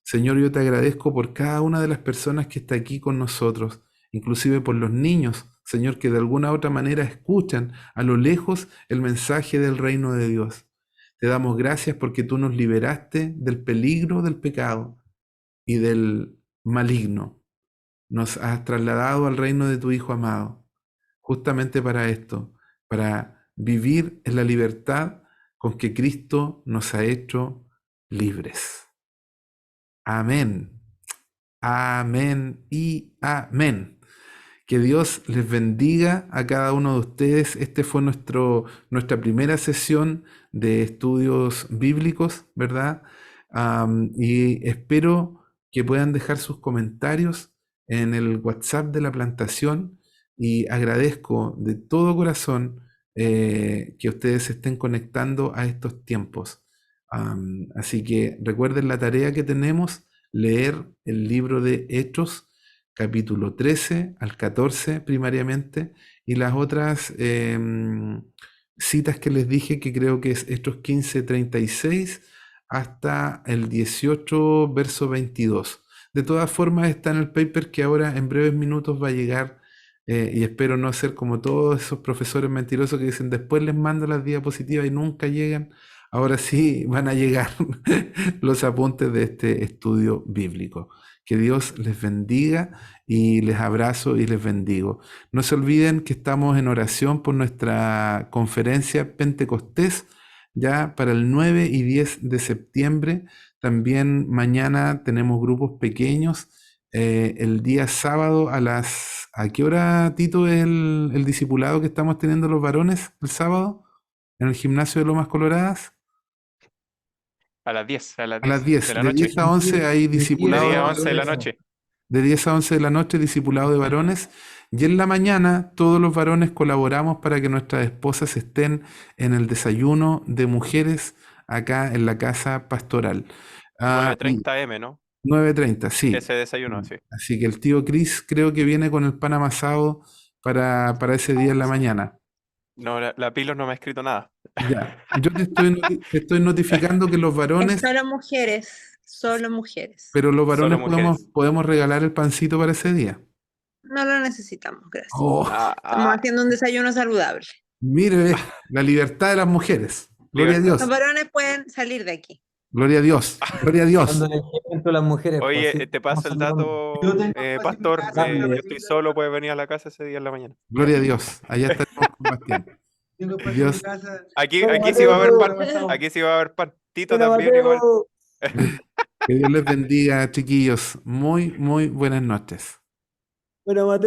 Señor, yo te agradezco por cada una de las personas que está aquí con nosotros, inclusive por los niños, Señor, que de alguna u otra manera escuchan a lo lejos el mensaje del reino de Dios. Te damos gracias porque tú nos liberaste del peligro del pecado y del maligno. Nos has trasladado al reino de tu Hijo amado, justamente para esto, para vivir en la libertad con que Cristo nos ha hecho libres. Amén, amén y amén. Que Dios les bendiga a cada uno de ustedes. Este fue nuestra primera sesión de estudios bíblicos, ¿verdad? Y espero que puedan dejar sus comentarios en el WhatsApp de la plantación, y agradezco de todo corazón que ustedes se estén conectando a estos tiempos. Así que recuerden la tarea que tenemos: leer el libro de Hechos, capítulo 13 al 14 primariamente, y las otras citas que les dije, que creo que es Hechos 15:36 hasta el 18, verso 22. De todas formas está en el paper que ahora en breves minutos va a llegar, y espero no ser como todos esos profesores mentirosos que dicen después les mando las diapositivas y nunca llegan. Ahora sí van a llegar los apuntes de este estudio bíblico. Que Dios les bendiga, y les abrazo y les bendigo. No se olviden que estamos en oración por nuestra conferencia Pentecostés ya para el 9 y 10 de septiembre. También mañana tenemos grupos pequeños. El día sábado ¿A qué hora, Tito, es el discipulado que estamos teniendo los varones el sábado? ¿En el gimnasio de Lomas Coloradas? A las 10 A las de 10. la De noche. 10 a 11 hay De discipulado 10 de a 11 de la varones. noche. De 10 a 11 de la noche, discipulado de varones. Y en la mañana, todos los varones colaboramos para que nuestras esposas estén en el desayuno de mujeres acá en la casa pastoral. Y 9:30 M, ¿no? 9:30, sí. Ese desayuno, sí. Así que el tío Cris creo que viene con el pan amasado para ese día en la mañana. No, la Pilos no me ha escrito nada. Ya. Yo te estoy notificando que los Es varones, solo mujeres. pero los varones Solo mujeres. podemos regalar el pancito para ese día. No lo necesitamos, gracias. Oh, Estamos haciendo un desayuno saludable. mire, ve, la libertad de las mujeres. Gloria a Libertad. Dios. Los varones pueden salir de aquí. Gloria a Dios. Gloria a Dios. Cuando en el evento las mujeres, pues, Oye, así te paso el estamos hablando. dato, Yo tengo pastor. fácil Yo para estoy solo, puedes venir a la casa ese día en la mañana. Gloria a Dios. Allá estaremos con Bastián. Tengo fácil Dios. en casa. Aquí Bueno, sí va a haber Mateo. pan. Aquí sí va a haber pan. Tito Bueno, también igual. Mateo. Que Dios les bendiga, chiquillos. Muy, muy buenas noches. Bueno, Mateo.